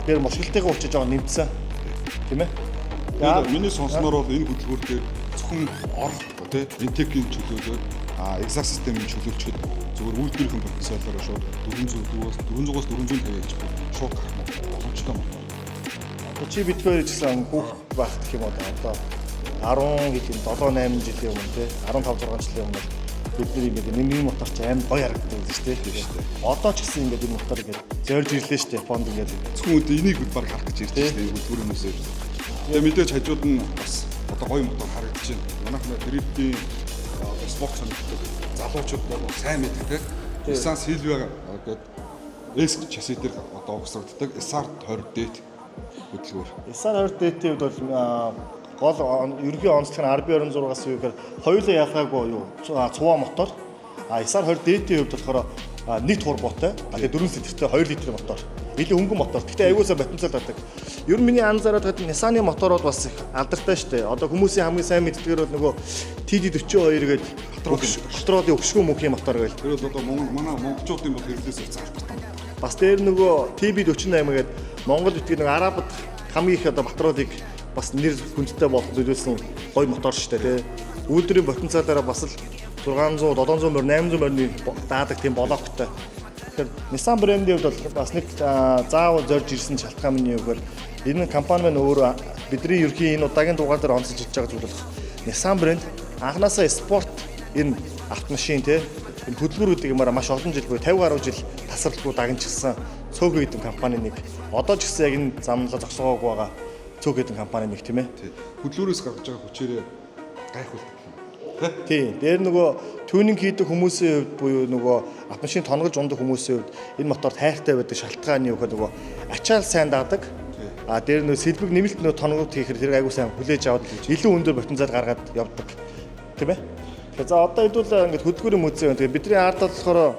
тэр мошгилтынхаа хүчээж байгаа нэмсэн. Тийм ээ. Тэгээд миний сонсноор бол энэ хөдөлгүүр дээр зөвхөн орох тий интекийн чөлөөлөд exhaust системийн чөлөөлчөд зөвхөн үйлдвэрийн потенциалаараа шууд 400-аас 450 гэж шууд гарах боломжтой байна. Чи битгээр гэсэн хүүхд байх гэх юм одоо 10 гэдэг 7-8 жилийн өмнө тий 15-6 жилийн өмнө бидний ингээд энэ мотор ч амар гоё харагддаг юм шүү дээ. Одоо ч гэсэн ингээд энэ мотор ингээд зорж ирлээ шүү дээ. Японд ингээд зөвхөн өдөө энийг баг харах гэж ирж шүү дээ. Хөдөлгөөр хүмүүсээр. Тэгээ мэдээж хажууд нь бас одоо гоё мотор харагдаж байна. Манайхна дрифтийн спорт сонирхдаг залуучууд бол сайн мэддэг тий. Nissan Silvia гэдэг S chassis дээр одоо угсрагддаг SR20D хөдөлгөөр. SR20D-ийн хувьд бол гол ерөнхий онцлог нь RB26-аас юу гэхээр хоёулаа ялгаагүй юу цуваа мотор. SR20D-ийн хувьд болохоор нэг турботой. Тэгээ 4 литртэй 2 литрийн мотор. Илүү хөнгөн мотор. Гэхдээ аягуусаа потенциал татдаг. Ер нь миний анзаараад байгаа Nissan-ы моторууд бас их алдартай шүү дээ. Одоо хүмүүсийн хамгийн сайн мэддгээр бол нөгөө TD42 гэдэг Патролын өгшгөө мөнхийн мотор гээл. Тэр бол одоо манай монголчуудын бол хэрлээсээ залбартан. Бас дээр нөгөө TB48 гэдэг Монгол битгий нэг Арабад хамгийн их одоо Патролыг бас нэр хүндтэй болох зүйлсэн гоё мотор шүү дээ тий. Үйлдвэрийн потенциалаараа бас л 600, 700 морь, 800 морины даадаг тийм блоктой. Тэгэхээр Nissan брендийн хувьд бол бас нэг заавал зорж ирсэн шалтгаан нь юу гэхээр энэ компани маань өөрөө бидний ерхий энэ удаагийн дугаар дээр онцолж иж байгаа зүйл бол Nissan брэнд анханасаа спорт энэ автомашин те энэ хөдөлгөөрүүдийг юмараа маш олон жил буюу 50 гаруй жил тасралтгүй дагнажсан цөөхөн хэдэн компани нэг одоо ч гэсэн яг энэ замналаа зогсоогоогүй байгаа цөөхөн хэдэн компани нэг тийм ээ. Хөдлөөрөөс гаргаж байгаа хүчээрээ гайхуулдаг. Тийм. Дээр нөгөө тюнинг хийдэг хүмүүсийн хувьд буюу нөгөө автомашин тонгож ундаг хүмүүсийн хувьд энэ моторт хайртай байдаг шалтгаан нь юу гэхээр нөгөө ачаал сайн даадаг. А дээр нөгөө сэлбэг нэмэлт нөгөө тонгууд хийхээр тэр айгуу сайн хүлээж аваад илүү өндөр потенциал гаргаад явдаг. Тийм ээ. Тэгэхээр за одоо хэдүүл ингээд хөдөлгөөрийн музей. Тэгээ бидний ард болохоор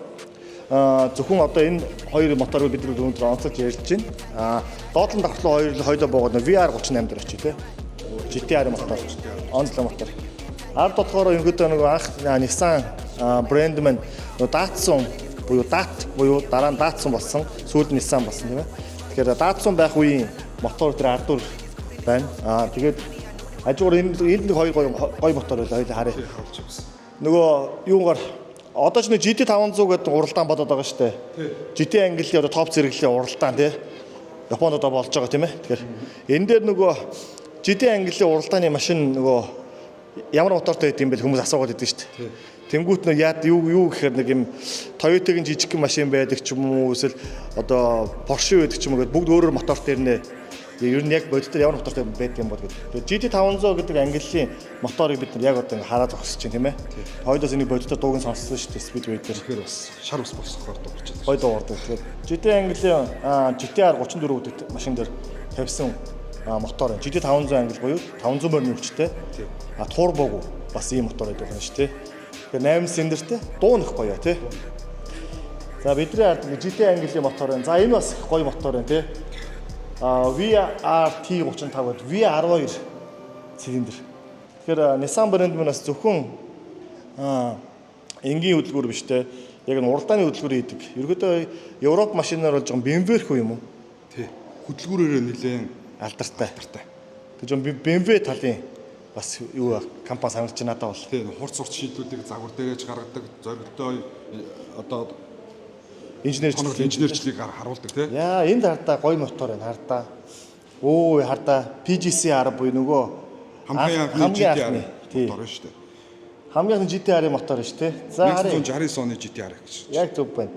зөвхөн одоо энэ хоёр моторыг бид өнөөдөр онцолж ярьж байна. Доотлон давхлаа хоёулаа буугаад VR38 дээр очив тийм. GT-R мотор, онцлог мотор. Ард болохоор ерөнхийдөө нөгөө анх Nissan брэнд маань нөгөө Datsun буюу DAT буюу дараа нь Datsun болсон, сүүлд нь Nissan болсон тийм ээ. Тэгэхээр Datsun байх үеийн мотор дээр ардуур байна. Тэгээд хажуугаар энд нэг хоёр гоё мотор байлаа хоёул харъя. Нөгөө юугаар одоо ч нэг GT500 гэдэг уралдаан бодоод байгаа шүү дээ. GT англи одоо топ зэрэглэлийн уралдаан тийм. Японд одоо болж байгаа тийм ээ. Тэгэхээр энэ дээр нөгөө GT англи уралдааны машин нөгөө ямар мотортой байд юм бэ хүмүүс асуугаад идэв шүү дээ. Тэнгүүт нэг яад юу гэхээр нэг юм Toyota-гийн жижиг машин байдаг ч юм уу эсвэл одоо Porsche байдаг ч юм уу гэдэг бүгд өөрөөр мотортой ирнэ. Ер нь яг бодит дээр ямар мотортой байдаг юм бол гэдэг. GT500 гэдэг английн моторыг бид нар яг одоо ингэ хараад зогсож байна тийм ээ. Хоёулаас энийг бодитоор дууг нь сонссон шүү дээ Speedway дээр. Тэгэхээр бас шар ус босгохоор дуурч байна. Гоё дуурдаг. Тэгэхээр GT английн GT-R 34 гэдэг машин дээр тавьсан мотор энэ GT500 англи буюу 500 морины хүчтэй. Турбог бас ийм мотор байдаг юм шүү дээ. Тэгэхээр 8 цилиндертэй дуу нөх гоё тий. За бидний ард GT английн мотор байна. За энэ бас их гоё мотор байна тий. VRT35 гэдэг V12 цилиндер. Тэгэхээр Nissan брэнд манаас зөвхөн энгийн хөдөлгүүр биш те. Яг нь уралдааны хөдөлгүүр хийдэг. Ерөнхийдөө Европ машинаар болж байгаа BMW хөө юм уу? Тий. Хөдөлгүүрээр нэлээд алдартай. Тэгж BMW талын бас юу компани санагдаж байна надад бол. Тий. Хурц шийдвэрүүдийг загвар дээрэж гаргадаг зоригтой одоо инженерчлийг харуулдаг тий. Яа энд хардаа гоё мотор байна хардаа. Өө хардаа PGC-R буюу нөгөө хамгийн GT-R мотор шүү дээ. Хамгийн анхны GT-R мотор шүү дээ. За 1969 оны GT-R гэж. Яг зөв байна.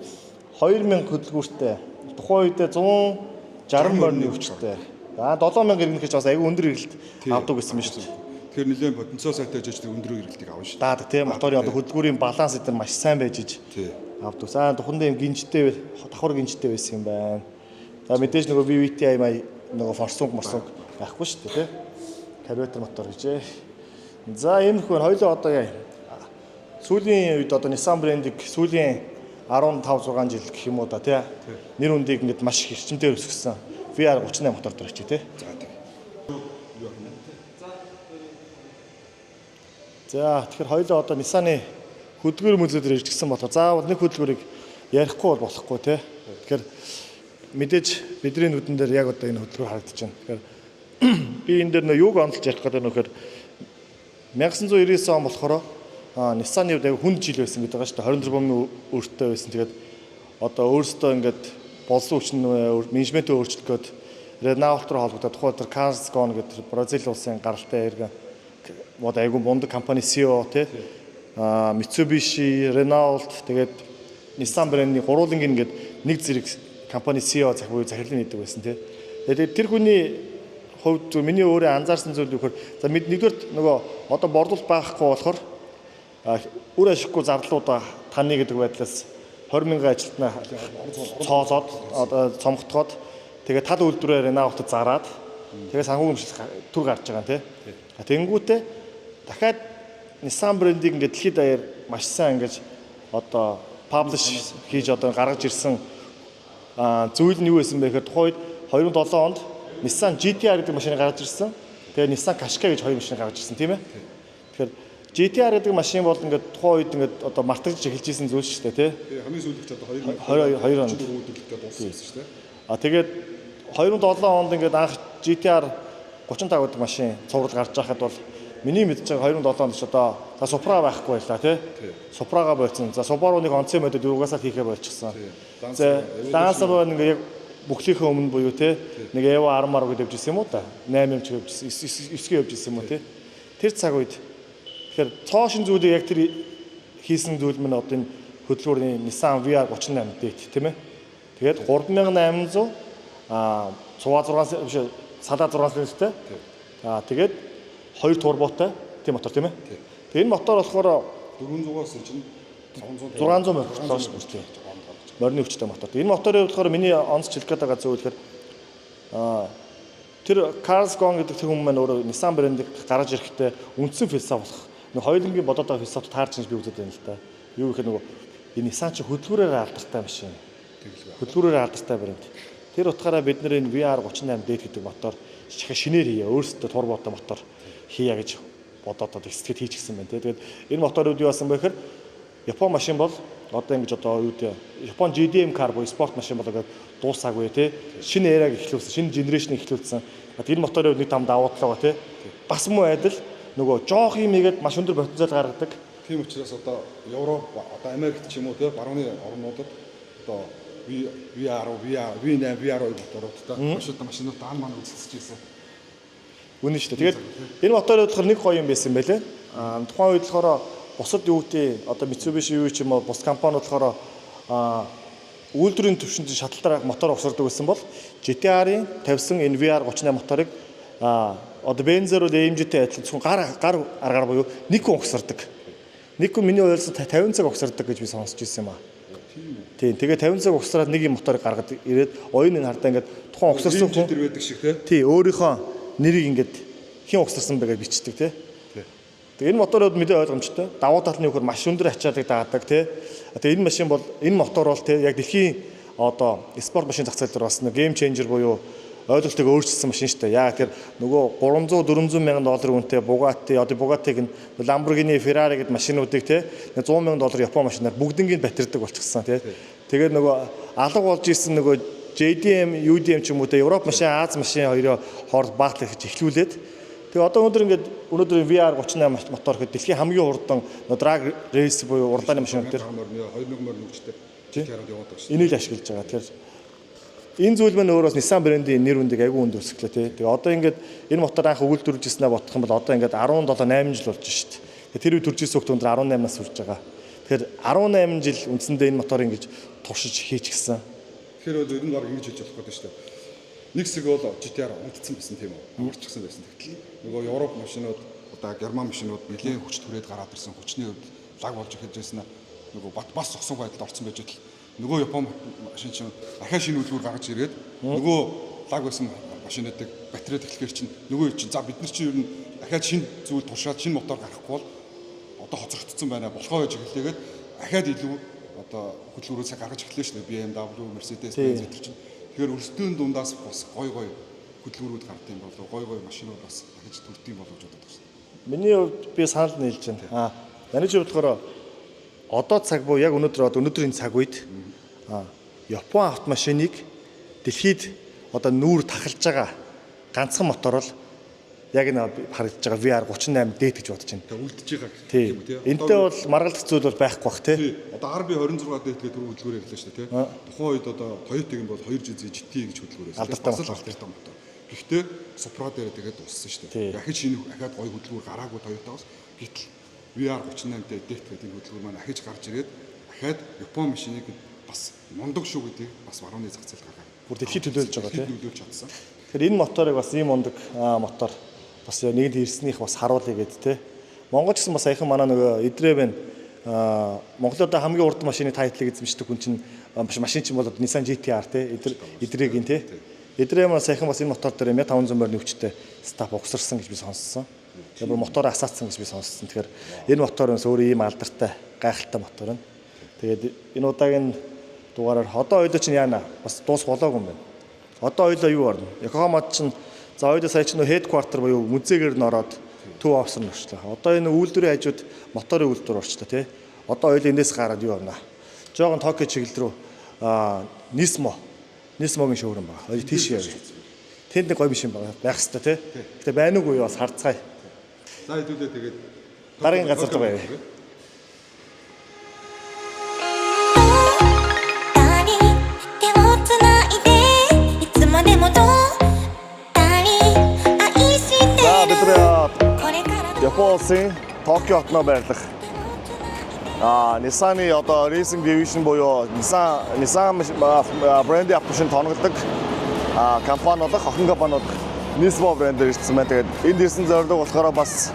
2000 хөдөлгүүртэй. Тухайн үедээ 160 морины хүчтэй. За 7000 иргэнэ гэж бас айгүй өндөр иргэлт авдаг гэсэн юм шүү дээ. Тэгэхээр нэлээд потенциал сайтай жиж өндөр иргэлтийг авна шүү дээ. Даадаг тийм моторын одоо хөдөлгүүрийн баланс эдгээр маш сайн байж иж авдаг. За тухандаа юм гинжтэй давхар гинжтэй байсан юм байна. За мэдээж нөгөө VVT аймаа нөгөө форсунг байхгүй шүү дээ тийм. Карбюратор мотор гэжээ. За иймэрхүү хоёлоо одоо сүүлийн үед одоо Nissan брендийг сүүлийн 15 6 жил гэх юм уу да тий. Нэр үндийг ингээд маш их эрчимтэй өсгсөн VR38 мотор дээр очив тий. За тэгэхээр хоёлоо одоо Nissan-ы хөдөлгөөр мөзөдөр иржсэн болохоор заавал нэг хөдөлгөөрийг ярихгүй бол болохгүй тий. Тэгэхээр мэдээж бидний нүдэн дээр яг одоо энэ хөдөлгөөр харагдаж байна. Тэгэхээр би энэ дээр нөө юуг онцолж ярих гэдэг нь нөхөр 1999 он болохоор Nissan-ы хувьд хүнд жил байсан гэдэг байгаа шүү дээ. 24 бомны өртөө байсан. Тэгээд одоо өөрөөсөө ингээд болсон хүчин менежментээ өөрчлөлт гээд Renault руу холбогдоод тухайн тэр Cascon гэдэг Бразил улсын гаралтай иргэн мод айгуу мундаг компани CEO тий Mitsubishi, Renault тэгээд Nissan брэндийн гурвуулангийн ингээд нэг зэрэг компани CEO захирлын хийдэг байсан тий. Тэгээд тэр хүний хувьд миний өөрөө анзаарсан зүйл юу гэхээр за нэгдүгээр нөгөө одоо борлуулалт байхгүй болохоор үр ашиггүй зарлуудаа таны гэдэг байдлаас 20,000 ажилтнаа цоолоод одоо цомготгоод тэгээд тал үйлдвэрээр Renault-д зараад тэгээд санхүү өмчлөх төр гарч байгаа юм тий. Тэнгүүтээ дахиад Nissan брендийг ингээд дэлхийд даяар маш сайн ингэж одоо паблиш хийж одоо гаргаж ирсэн зүйл нь юу байсан бэ гэхээр тухайд 2007 онд Nissan GT-R гэдэг машиныг гаргаж ирсэн. Тэгээд Nissan Qashqai гэж хоёр машин гаргаж ирсэн тийм ээ. Тэгэхээр GT-R гэдэг машин бол ингээд тухайн үед ингээд одоо мартагдж эхэлж исэн зүйл шүү дээ тий. Хамгийн сүүлд одоо 2022 онд үүдэлтэй дууссан шүү дээ. Тэгээд 2007 онд ингээд анх GT-R 35 гэдэг машин цуврал гарч байхад бол миний мэдж байгаа 2007 онд ч одоо Supra байхгүй байлаа тий. Supra-га болцсон. За Subaru-ыг онцгой модод юугасаа хийхээ болчихсон. За Lancer нэг яг бүхлийнхээ өмнө буюу тий нэг Evo 10 гэдэг явж ирсэн юм уу та 8 ч явж 9 явж ирсэн юм уу тий. Тэр цаг үед Тэгэхээр цоо шин зүйлийг яг тэр хийсэн зүйл мань одоо энэ хөдөлгүүрийн Nissan VR38 дэйт тийм ээ. Тэгээд 3800 цуваа 6 биш садаа 6 литтэй. Тэгээд 2 турботой тийм мотор тийм ээ. Тэгээд энэ мотор болохоор 400-аас чинь 600 морь болоо шүү дээ. Морины хүчтэй мотор. Энэ моторын болохоор миний онц хэлэх гээд байгаа зүйл гэхээр тэр Carlsgong гэдэг тэр хүн маань өөрөө Nissan брэндийг гаргаж ирэхдээ үндсэн философи болох. Нэг хоёулангийн бодоод байгаа философи таарч би үзээд байна л да. Юу гэхээр нөгөө энэ Nissan чи хөдөлгүүрээр алдартай машин. Хөдөлгүүрээр алдартай брэнд. Тэр утгаараа бид нэр энэ VR38D гэдэг мотор шинээр хийе. Өөрсдөө турботой мотор хийя гэж бодоод сэтгэл хийчихсэн байна. Тэгээд энэ моторууд юу болсон бэ гэхээр Япон машин бол одоо ингэж одоо юу гэдэг Япон GDM car буюу спорт машин болоод дуусаагүй тий. Шинэ эраг эхлүүлсэн, шинэ генерашн эхлүүлсэн. Энэ моторын нэг там давуу тал байгаа тий. Бас муу айдал нөгөө жоох юм игээд маш өндөр потенциал гаргадаг. Тийм учраас одоо Европ, одоо Америкт ч юм уу тий барууны орнуудад одоо V8, VR2 моторуудтай машинууд даан маань үзэлцэж ирсэн. Үнэн шүү дээ. Тэгээд энэ моторын болохоор нэг гоё юм байсан байлээ. Тухайн үед болохоор бусад юу гэдэг одоо Mitsubishi юу ч юм уу бус компаниуд болохоор үйлдвэрийн төвшөнд шаталтаар мотор угсардаг байсан бол GT-R-ийн тавьсан энэ VR38 моторыг одоо бензерүүд AMG-тэй адилхан зөвхөн гар аргаар буюу нэг хүн угсардаг. Нэг хүн миний ойлсон 50 цаг угсардаг гэж би сонсч ирсэн юм аа. Тийм. Тэгээ 50 цаг угсраад нэг юм моторыг гаргаад ирээд оюун энэ хардаа ингээд тухайн угсарсан хүн тэр байдаг шиг тий өөрийнхөө нэрийг ингээд хин угсарсан байгаад бичдэг тий. Тэгээ энэ моторууд мэдээ ойлгомжтой. Давуу тал нь юу гэхээр маш өндөр ачааллыг даадаг тий. Тэгээ энэ машин бол энэ мотор бол тий яг дэлхийн одоо спорт машин зах зээл дээр бас нэг гейм ченжер буюу ойлголтыг өөрчилсөн машин шүү дээ. Яг тэр нөгөө 300-400 мянган долларын үнэтэй Bugatti, одоо Bugatti-г нь Lamborghini, Ferrari гэдэг машинуудыг тий 100 мянган доллар Япон машинаар бүгднийг батэрдэг болчихсон тий. Тэгээд нөгөө алга болж исэн нөгөө JDM, UDM ч юм уу тий Европ машин, Аз машин хоёроо хооронд баатлах гэж эхлүүлээд тэгээ одоо өнөөдөр VR38 мотор гэхэд дэлхийн хамгийн хурдан drag race буюу уралдааны машинууд дээр 2000 морь нүгчтэй GT-R яваад байгаа шүү. Энийг л ашиглаж байгаа. Тэгэхээр энэ зүйл маань өөрөөс Nissan брэндийн нэр үндийг айгүй өндөр өсгөлээ тий. Тэгээ одоо энэ мотор анх өгүүлдвэрлэжсэнээ бодох юм бол одоо 17-8 жил болж шүү дээ. Тэр үе төрж ирсэн хүмүүс 18-наас хүрч байгаа. Тэгэхээр 18 жил үндсэндээ энэ мотор ингэж туршиж хийчихсэн. Тэгэхээр бол ер нь баг ингэж хийж болох гэдэг шүү дээ. Нэг хэсэг бол GT-R унтцсан байсан тийм үү? Амарчсан байсан. Тэгтэл нөгөө Европ машинууд одоо Герман машинууд нэлээд хүч түрээд гараад ирсэн. Хүчний хувьд лаг болж ихэжсэн нөгөө бас зогсон байдалд орсон байж тал нөгөө Япон машин чинь ахаа шинэ үлгүүр гаргаж ирээд нөгөө лаг байсан машинуудыг батарейд эхлэхээр чинь нөгөө чинь за бид нар чинь ер нь ахаад шинэ зүйл туршаад шинэ мотор гаргахгүй бол одоо хоцрогдсон байна. Болохоо гэж эхлэгээд ахаад илүү одоо хөдөлгөөрөөсөө гаргаж эхлэв шүү дээ. BMW, Mercedes, Benz зэрэг чинь. Тэгэхээр өрсөлдөөн дундаас бас гой хөдөлгөөрүүд гардаг юм болов гой машинууд бас дахиж төрдөг юм болов гэж боддог шээ. Миний хувьд би санал нийлж байна. Манай хувьд болохоор одоо цаг буюу яг өнөөдрийн цаг үед Япон автомашиныг дэлхийд одоо нүүр тахалж байгаа ганцхан мотор бол яг энэ харагдаж байгаа VR38D гэж бодож байна. Тэгээ үлдэж байгаа гэх юм уу тийм. Энтэй бол маргалдах зүйл бол байхгүй бах тийм. Одоо RB26D гэдэг түрүү хөдөлгөөр хэллээ шүү дээ тийм. Тухайн үед одоо Toyota-гийн бол 2GZ GT гэж хөдөлгөөр байсан. Алдартай мотор. Гэхдээ Supra дээр тэгээд дууссан шүү дээ. Дахиж шинэ ахаад гоё хөдөлгөөр гараагүй Toyota-гоос гэтэл VR38D гэдэг энэ хөдөлгөөр маань ахиж гарч ирээд дахиад Япон машиныг бас мундаг шүү гэдгийг бас барууны зах зээл гаргаад. Бүр дэлхийд төлөөлж байгаа тийм. Төлөөлж чадсан. Тэгэхээр энэ моторыг бас ийм мундаг мотор бас нэгд ирснийх бас харуулъя гэд те. Монгол ч гэсэн бас саяхан манай нөгөө Идрээ байна. Монголд хамгийн урд машины тайтлыг эзэмшдэг хүн чинь машин чинь бол Nissan GT-R те. Идрээгийн те. Идрээ маань саяхан бас энэ мотор дээр 1500 морь нүгчтэй стап угсарсан гэж би сонссон. Тэгээ мотороо асаацсан гэж би сонссон. Тэгэхээр энэ мотор нь өөрөө ийм алдартай, гайхалтай мотор нь. Тэгээд энэ удаагийн дугаараар одоо ойлоо чинь яана бас дуус болоогүй юм байна. Одоо ойлоо юу орно? Yokohamад чинь за ойлоо сая чинь headquarter буюу музейгээр н ороод төв офсор нь орчлаа. Одоо энэ үйлдвэрийн хажууд моторын үйлдвэр орчлаа тий. Одоо ойлоо эндээс гараад юу орно? Жогон Токио чиглэл рүү Nismo-гийн шоурум байгаа. Ойлоо тийш яа. Тэнд нэг гоё машин байгаа. Байх хэвээр тий. Гэтэ байна уугүй бас харцгаая. За хэдүүлээ тэгээд дараагийн газар руу явъя. Япон улсын Токио хотноо байрлах Nissan-ы одоо racing division буюу Nissan брендийн автомашин тоногддог компани болох охин компани болох Nismo брэндээр ирсэн байна. Тэгээд энд ирсэн зорилго болохоор бас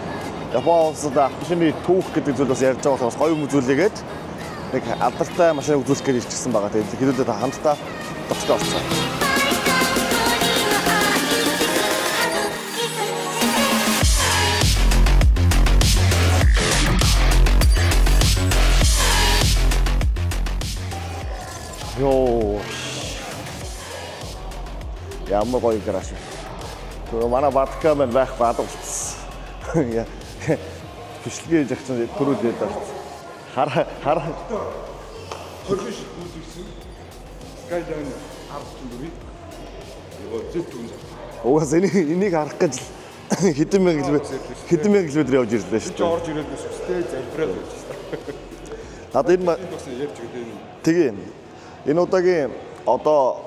Япон улсад автомашины түүх гэдэг зүйл бас ярьж байгаа болохоос гоё юм үзүүлээгээд нэг алдартай машин үзүүлэх гэж ирчихсэн байгаа. Тэгээд хэдүүлээ хамтдаа тогтож орсон. Йоо. Ямар гоё гараж. Тэгээ манай бадка маань байх бадгалцсан. Яа. Бичлэгээ жагцсан төрүүлээд байна. Хар. Хөргөш үзүүлсэн. Skyline 14-ийг нөгөө зэт түн зав. Угаас энийг харах гэж хэдэн мянган километр явж ирлээ шүү дээ. Орж ирээд өсөстэй залбираад байж шээ. Надад энэ бас ярьж өгдөө. тэгээ энэ удаагийн одоо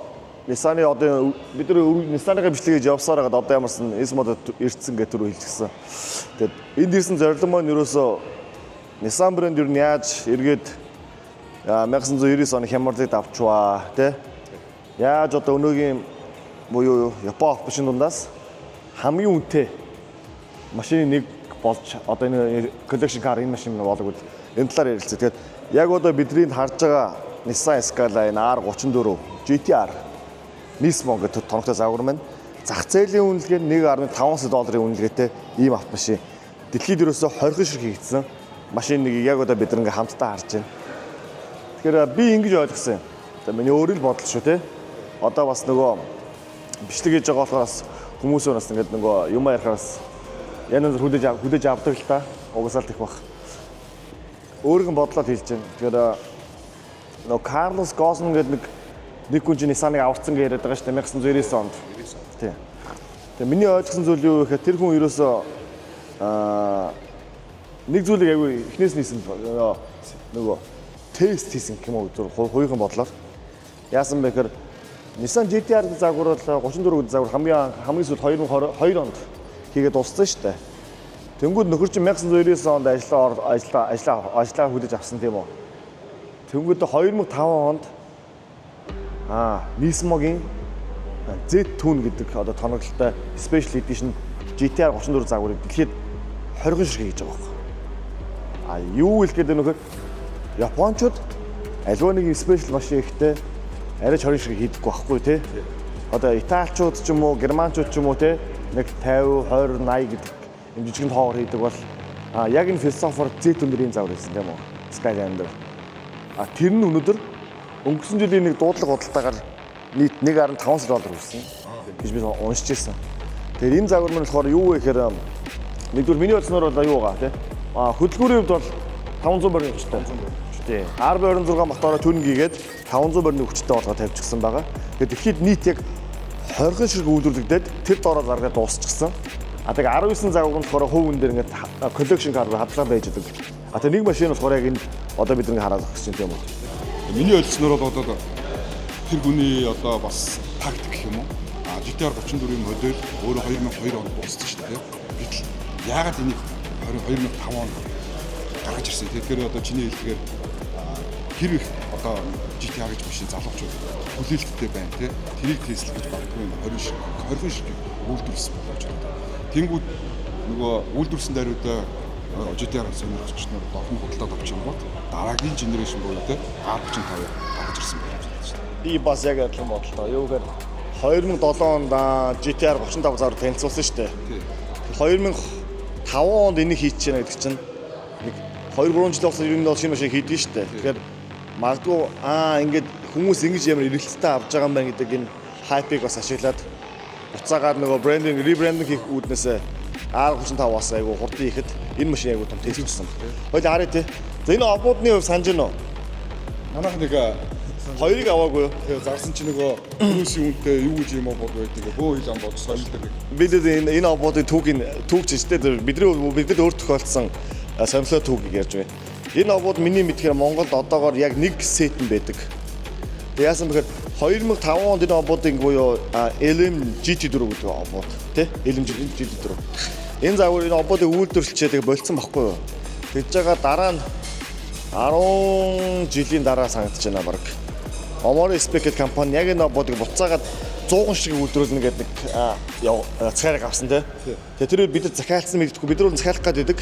Nissan-ы одоо бид нар Nissan-ыг бичлэгэж явсаар хагаад одоо ямарсан Nismo-д ирсэн гэж түрүү хэлчихсэн. Тэгээд энд ирсэн зорилго маань ерөөсөө Nissan брэнд юу яаж эргээд 1999 оны хямралыг давчваа тий. Яаж одоо өнөөгийн буюу Япон автомашин дундаас хамгийн үнэтэй машины нэг болж одоо энэ collection car энэ машин болог үл энэ талаар ярилцъя. Тэгэхээр яг одоо бидний харж байгаа Nissan Skyline R34 GTR Nismo гэдэг тоногтой загвар маань зах зээлийн үнэлгээ $1.5 сая үнэлгээтэй ийм автомашин. Дэлхийд ерөөсөө 20 ширхэг хийгдсэн машиныг яг одоо бид нэг хамтдаа харж байна. Тэгэхээр би ингэж ойлгосон юм. За миний өөрийн бодол шүү те. Одоо бас нөгөө бичлэг хийж байгаа болохоос хүмүүсөө бас ингээд нөгөө юм ярихаас янз бүр хүлээж авдаг л та. Угсаал их бах. Өөрийн бодлоод хэлж байна. Тэгэхээр нөгөө Карлос Госн гэдэг нэг хүн чинь Nissan-ыг аварцсан гэж яриад байгаа шүү дээ 1999 онд. Тийм. Тэгээ миний ойлгосон зүйл юу гэхээр тэр хүн ерөөсөө нэг зүйлийг аягүй эхнээс нийсэн нөгөө тест хийсэн юм уу хоёрхан бодлоор. Яасан бэ гэхээр Nissan GTR загвар бол 34 загвар хамгийн сүүлд 2022 онд хийгээд дууссан шүү дээ. Тэнгүүд нөхөр чинь 1999 онд ажиллаа хүлээж авсан тийм үү. Тэнгүүд 2005 онд Nismo-гийн Z-Tune гэдэг одоо тоногдолтой Special Edition GTR 34 загварыг дэлхийд 20 ширхэг хийж байгаа байхгүй. Юу хэлгээд нөхөр Япончууд аливаа нэг special машин ихтэй арай 20 ширхэг хийдэггүй байхгүй тий. Одоо Италичууд ч юм уу, Германчууд ч юм уу тий нэг 50, 20, 80 гэдэг юм жижигэн тоогоор хийдэг бол яг энэ философор Z-Tune-ийн загвар хийсэн тийм үү. Skyline дээр. Тэр нь өнөөдөр өнгөрсөн жилийн нэг дуудлага бодолтойгоор нийт $1.5 сая хүрсэн гэж би уншиж ирсэн. Тэгэхээр энэ загвар маань болохоор юу вэ гэхээр нэгдүгээр миний бодсноор бол юу байгаа тий. Хөдөлгүүрийн хувьд бол 500 барны хүчтэй. Тий. RB26 мотороо түнгийгээд 500 барны хүчтэй болгоод тавьчихсан байгаа. Тэгэхээр дэлхийд нийт яг 20 ширхэг үйлдвэрлэгдээд тэр доороо заргаад дуусчихсан. Тэгээ 19 загвар нь болохоор хувь хүн дээр ингээд collection car хадлага байж байгаа. Тэгээ нэг машин болохоор яг энэ одоо бид нэг хараад өгсөн юм уу. Миний ойлсноор бол одоо тэр хүний одоо бас тактик гэх юм уу? GTR 34-ийн модель өөрөө 2002 онд дууссан шүү дээ. Гэтэл яагаад энийг 2005 онд гаргаж ирсэн. Тэгэхээр одоо чиний хэлдгээр хэр их одоо GTR гэж машин залуучууд хүлээлттэй байна тий. Тэрийг тестл гэж багтгүй 20 ширхэг үйлдвэрлэсэн болооч. Тэнгүүд нөгөө үйлдвэрлэсэн даруйдаа GTR сонирхогч нар дохин худалдаад авчихсан гот дараагийн генерашн буюу те R35 гаргаж ирсэн байна шүү дээ. Би бас яг адилхан бодлоо. Юу гэхээр 2007 онд GTR 35 завар танилцуулсан шүү дээ. 2005 онд энийг хийчихэж байна гэдэг чинь нэг 2-3 жил болсон ер нь бол шинэ машин хийдэж шүү дээ. Тэгэхээр магадгүй ингээд хүмүүс ингэж ямар эргэлттэй авч байгаа юм байна гэдэг энэ хайпыг бас ашиглаад буцаагаад нөгөө брендинг ребрендинг хийх үүднээсээ R35-аас айгу хурдан ихэд энэ машин айгу том тест хийсэн. Хоёул харъя тий. За энэ обуудны хувь санаж байна уу? Манайх нэг хоёрыг аваагүй юу? Тэгээ зарсан чи нөгөө хүмүүсийн үнэтэй юу гэж юм бод байдаг бөө хил ам бод солилдог. Бид энэ обуудын түүх чижтэй бидний өөр тохиолдсон сонирхолтой түүхийг ярьж байна. Энэ обууд миний мэдхээр Монголд одоогоор яг нэг сет нь байдаг. Тэгээ яасан бэхээр 2005 онд энэ обуудын буюу LM GT4 гэдэг обууд тий LM GT4. Энэ загвар энэ обуудыг үйлдвэрлэчээ тэгээ болцсон баггүй юу? Тэгж байгаа дараа нь 10 жилийн дараа санагдаж байна баг. Omori Spec компани яг энэ ободыг буцаагаад 100 шиг үйлдвэрлэнэ гэдэг нэг захиалга авсан тий. Тэгээ тэр бид нар захиалсан мэддэхгүй бид нар захиалах гэдэг.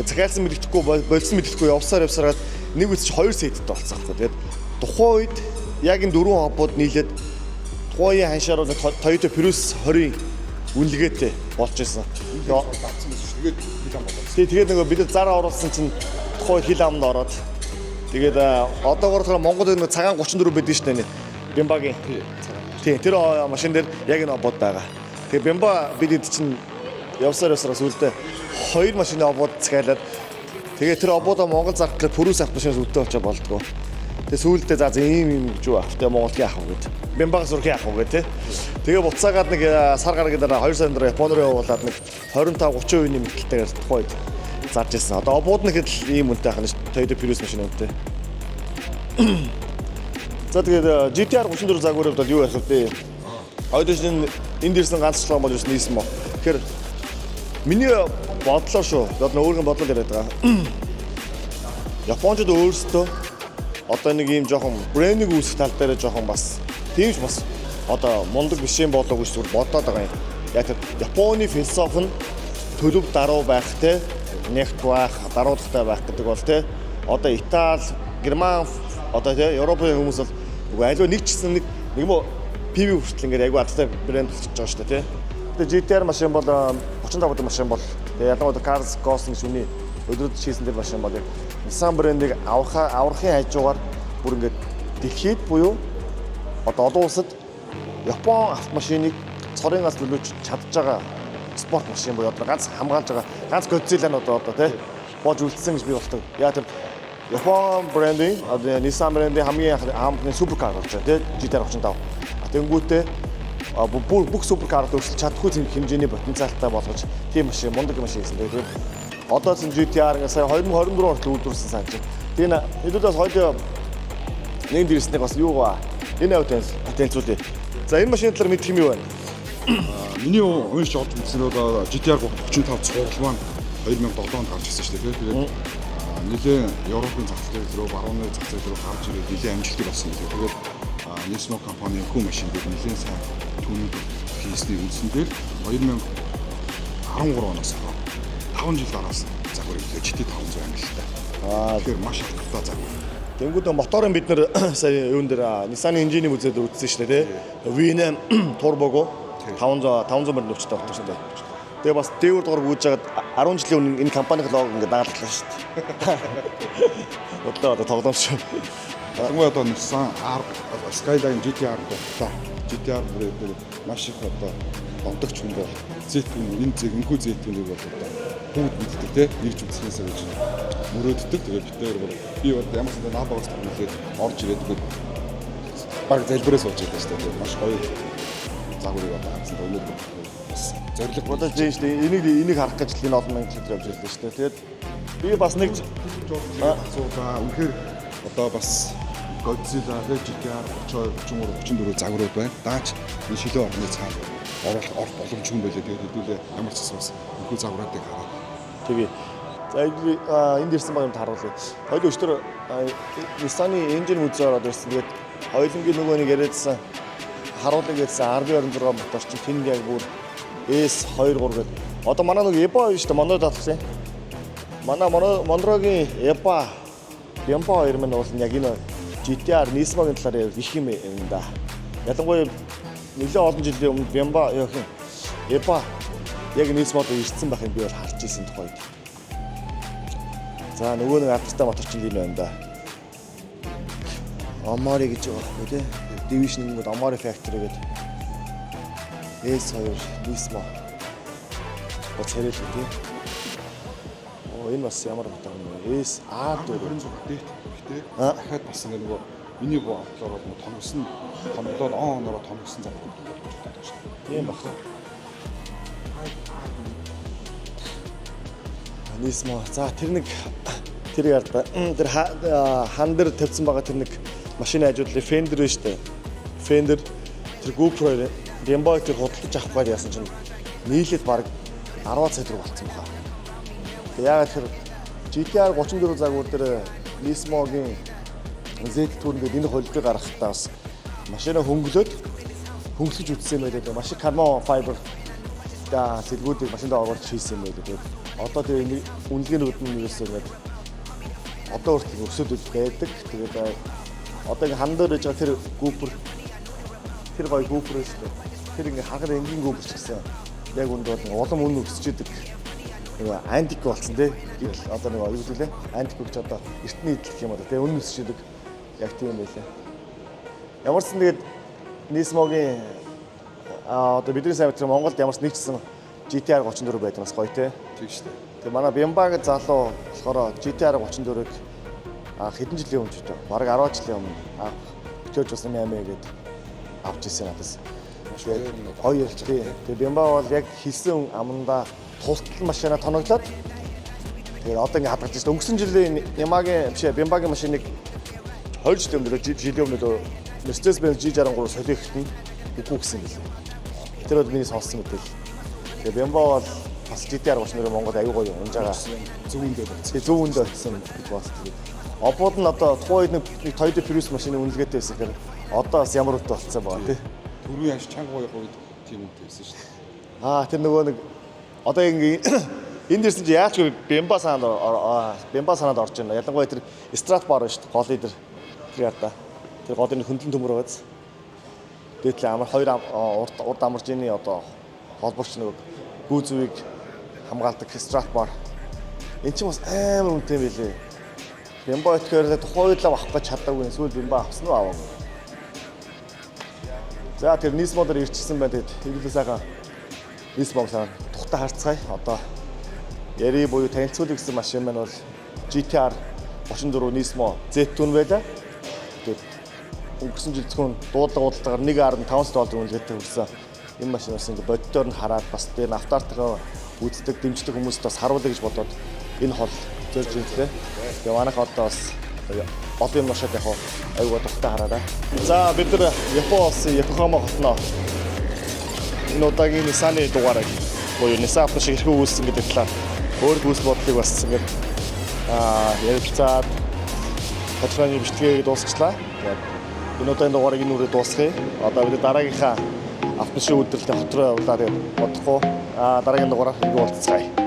Захиалсан мэддэхгүй болсон мэддэхгүй явсараад нэг үсч 2 сеттэй болсон байхгүй. Тэгээд тухайн үед яг энэ дөрвөн обод нийлээд тухайн ханшаар Toyota Prius 20-ийн үнэлгээтэй болж ирсэн. Тэгээд нөгөө бид нар зараа оруулсан чинь тухайн хил амд ороод тэгээд одоогоор Монголд нэг цагаан 34 байдаг шүү дээ. Бямбагийн. Тийм тэр машин дээр яг энэ обод байгаа. Тэгээд Бямба бид чинь явсаар сүлдээ 2 машины обод захиалаад тэгээд тэр ободоо Монгол зархлаа Prius авах машинаас үлдээ очиж болдгоо. Тэгээд сүүлдээ за ийм гэж юу авах те Монголд яах вэ гэд. Бямбагаас урах яах вэ те. Тэгээ буцаагаад нэг сар гарагийн дараа 2 сарын дараа Японд руу явуулаад нэг 25-30% нэмэлттэйгээр тухайд зарж ирсэн. Одоо обууд нэг ийм үнэтэй ахна Toyota Prius машин үнэтэй. За тэгээд GTR 34 загварууд бол юу ярих вэ? Ойдож энд дэрсэн ганцчлан болж ирсэн нийсм мө. Тэгэхээр миний бодлоо шүү. Одоо өөрийн бодлоо яриад байгаа. Япончууд өөрсдөө одоо нэг ийм жоохон брендинг үүсгэх тал дээр жоохон бас тийм ч бас одоо мундаг биш юм болоо гэж зүгээр бодоод байгаа юм. Яг Японы философи нь төлөв даруй байх те нэгт байх, даруулагтай байх гэдэг бол те одоо Итали, Герман одоо те Европын хүмүүс бол аливаа нэг ч гэсэн нэг юм PV хүртэл ингээд айгүй адтай брэнд болчихж байгаа шүү дээ те. Тэгээ GTR машин бол 35 дэх машин бол тэгээ ялангуяа Cars Ghost гэж үний өдрөд шийсэн тэр машин бол Nissan брэндийг аврахын хажуугаар бүр ингээд дэлхийд буюу одоо олон улсад Япон автомашиныг цорынгаас нөлөөж чадж байгаа спорт машин буюу одоо ганц хамгаалж байгаа ганц Godzilla-ны одоо тий боож үлдсэн гэж би болдог. Яа тэр Япон брендинг одоо Nissan брендинг хамгийн анхны суперкар болж байгаа тий GTR 35. Тэнгүүтээ бүх суперкарт өрсөлдөж чадахгүй хэмжээний потенциалтай болгож тийм машин мундаг машин хийсэн. Тэгээд одоо ч GTR сая 2024 хүртэл үйлдвэрлэсэн санаж байна. Тийм хэдүүлээс хоёул нэг дэрснэг бас юу гаа энэ потенциалгүй. За энэ машины талаар мэдэх юм юу байна? Миний уншиж олж үзсэн бол GTR 35 цуглал маань 2007 онд гарч ирсэн шүү дээ. Тэгээд нэлээд Европын зах зээл рүү, барууны зах зээл рүү гарч ирээд нэлээд амжилттай болсон юм. Тэгээд Nismo компанийн хүү машиныг нэлээд сайн түүнийг хийсний үндсэндээ 2013 оноос 5 жил араас загвар ихлээ GT 500 ангилалтай. Тэгэхээр маш хатгатай загвар. Тэнгүүд моторын бид нэр сая юун дээр Nissan-ы инженийн үзээд үзсэн шүү дээ тий. V8 турбого 500 мөр нөвчтэй болдог шүү дээ. Тэгээ бас дээвэр дугаар гүйж жагаад 10 жилийн өмнө энэ компанийн лого ингээд дагалглаа шүү дээ. Одоо тоглоом шүү. Тэгмээ одоо Nissan R Skyline GTR боллоо. GTR бүрээ маш их одоо онцгч хүн бол зэтгүүн энэ зэгнхүү зэтгүүнийг бол одоо бүгд мэддэг те нэгж үзснээсээ гэж мөрөөддөг. Тэгээд бид нэр бол би бол ямар ч наабагаас төлөвлөд орж ирээд баг залбираа сууж байдаг шүү дээ. Маш гоё загварыг одоо хандсан өнөөдөр бас зориг бодож дээ шүү дээ. Энийг харах гэж энэ олон мянган километр явж ирлээ шүү дээ. Тэгээд би бас нэг асуугаа үнэхээр одоо бас Godzilla, GTR 32, 34 загварууд байна. Даач энэ шилэн орны цаана орох боломжгүй юм байлээ. Тэгээд хэдүүлээ ямар ч бас өнхөө загваруудыг хараад. Тэгээ. За энд ирсэн баг юм харуулъя. Хоёул өчтөр Nissan-ы энжин үзээ ороод ирсэн. Тэгээд хоёулынгийн нөгөө нэг яриадсан харуулъя гэсэн RB26 мотор чинь тэнд яг бүр S23 гэдэг. Одоо манай нөгөө EPA шүү дээ. Мондо татсан. Манай Мондрогийн EPA Бямба 2 мань бол яг энэ GTR Nismo-гийн талаар их юм юм да. Ялангуяа нэлээд олон жилийн өмнө Бямба яахан EPA яг Nismo-д ирсэн байх юм би бол харж ирсэн тухайд. За нөгөө нэг ардтай мотор чинь энэ байна да. Omori гэж байгаа байхгүй тий. Division нэг Omori Factory гэдэг. S2 Nismo. Боцорэл тий. Энэ бас ямар батар юм бэ? S26 дээ. Гэхдээ дахиад бас нөгөө миний бодлоор бол томгсон томглоод онороо томгсон зам болж байна шүү дээ. Тийм баг. Nismo. За тэр нэг тэр ярда. Тэр хан дээр тавьсан байгаа тэр нэг машины хажуудлын Fender шүү дээ. Fender тэр GoPro Gameboy тэр худалдаж авах гээд яасан чинь нийлээд баг 10 сая төгрөг болцсон баха. Яагаад тэр GTR 34 загвар дээр Nismo-гийн Z түрнгээд энэ холбыг гаргахтаа бас машина хөнгөлөж үтсэн байлээ. Маш их карбон файбер зэргүүдийг машинд оруулж хийсэн байлээ. Тэгээд одоо тэр үнэлгээнүүд нь юусэн ингээд одоо хүртэл өсөд байдаг. Тэгээд одоо ингээд хан дээр байж байгаа тэр гүпер тэр гоё гүпер шүү дээ. Тэр ингээд хагар энгийн гүпер ч гэсэн яг үнд бол улам үн өсөж идэг. Нэг антик болсон тий. Одоо нэг юу гэдэг лээ? Антик гэж одоо эртний идэл юм одоо тий үн өсөж идэг. Яг тийм байлээ. Ямар ч сан тэгээд Nismo-гийн одоо бидний сайн тэр Монголд ямар ч нэг ч гэсэн GTR 34 байдаг бас гоё тий. Тийм шүү дээ. Тэгээ манай Бямбаг залуу болохоор GTR 34-ыг хэдэн жилийн өмнө ч үү? Бараг 10 жилийн өмнө битөөж бас 8 гээд авч ирсэн надаас. Гоё ярилч тий. Тэгээ Бямбаг бол яг хийсэн амандаа тусдал машина тоноглоод тэгээ одоо ингэ хадгалж байна. Өнгөрсөн жилийн Ямагийн биш Бямбагийн машиныг 20 жилийн өмнө Mercedes-Benz G63 солиогт нь үгүй гэсэн юм. Тэр бол миний сонссон мэт л. Тэгээ Бямбаг бол бас GTR 34 Монгол аюу гоё унж байгаа. Зөвөндөө байна. Зөвөндөө очсон гэж бодсон. Обууд нь одоо тухайн үед нэг Toyota Prius машины үнэлгээтэй байсан гэхээр одоо бас ямар үтэ болцсон баа тий. Төрийн хаш чанга гоё үед тийм үнэтэй байсан шүү дээ. Тэр нөгөө нэг одоо ингэ энэ дэрсэн чи яач вэ Бямбаг санаад орж байна. Ялангуяа тэр Strat bar шүү дээ. Голын тэр яа. Тэр голын хөндлөн төмөр байгааз. Дээдлээ амар хоёр урд амаржины одоо холбогч нэг гүзвийг хамгаалдаг Strat bar. Энд чинь бас амар үнэтэй байлээ. Бямбаг итгэхээр тухайн үед л авах гэж чадаагүй эсвэл Бямбаг авсан уу аваагүй. За тэр Nismo дээр ирчихсэн байна. Тэгэд хэвлээ сайхан Nismo санаа тухтаа харцгаая. Одоо яри буюу танилцуулах гэсэн машин маань бол GTR 34 Nismo Z түн байлаа. Тэгэд өнгөрсөн жил зөвхөн дуудлагаар $1.5 үнэлгээтэй хүрсэн. Энэ машин бас ингэ боддоор нь хараад бас дээр автартаа үздэг, дэмждэг хүмүүст бас харуулъя гэж бодоод энэ хол зорж ирлээ. Тэгээ манайх одоо бас олон юм ношоод яг аюугаа тухтаа хараарай. За бид нар Япон улсын Йокохама хотноо энэ удаагийн Nissan-ы дугаарыг буюу Nissan авто шиг хэрхэн үүссэн гэдэг талаар өөр бүс бодлыг бас ингэ ярилцаад хатрааны бичлэгийг дуусгачлаа. Энэ удаагийн дугаарыг энэ үрээ дуусгая. Одоо бид дараагийнхаа автошин өдрөлтөд хотроо удаад бодохгүй дараагийн дугаараар уулзцгаая.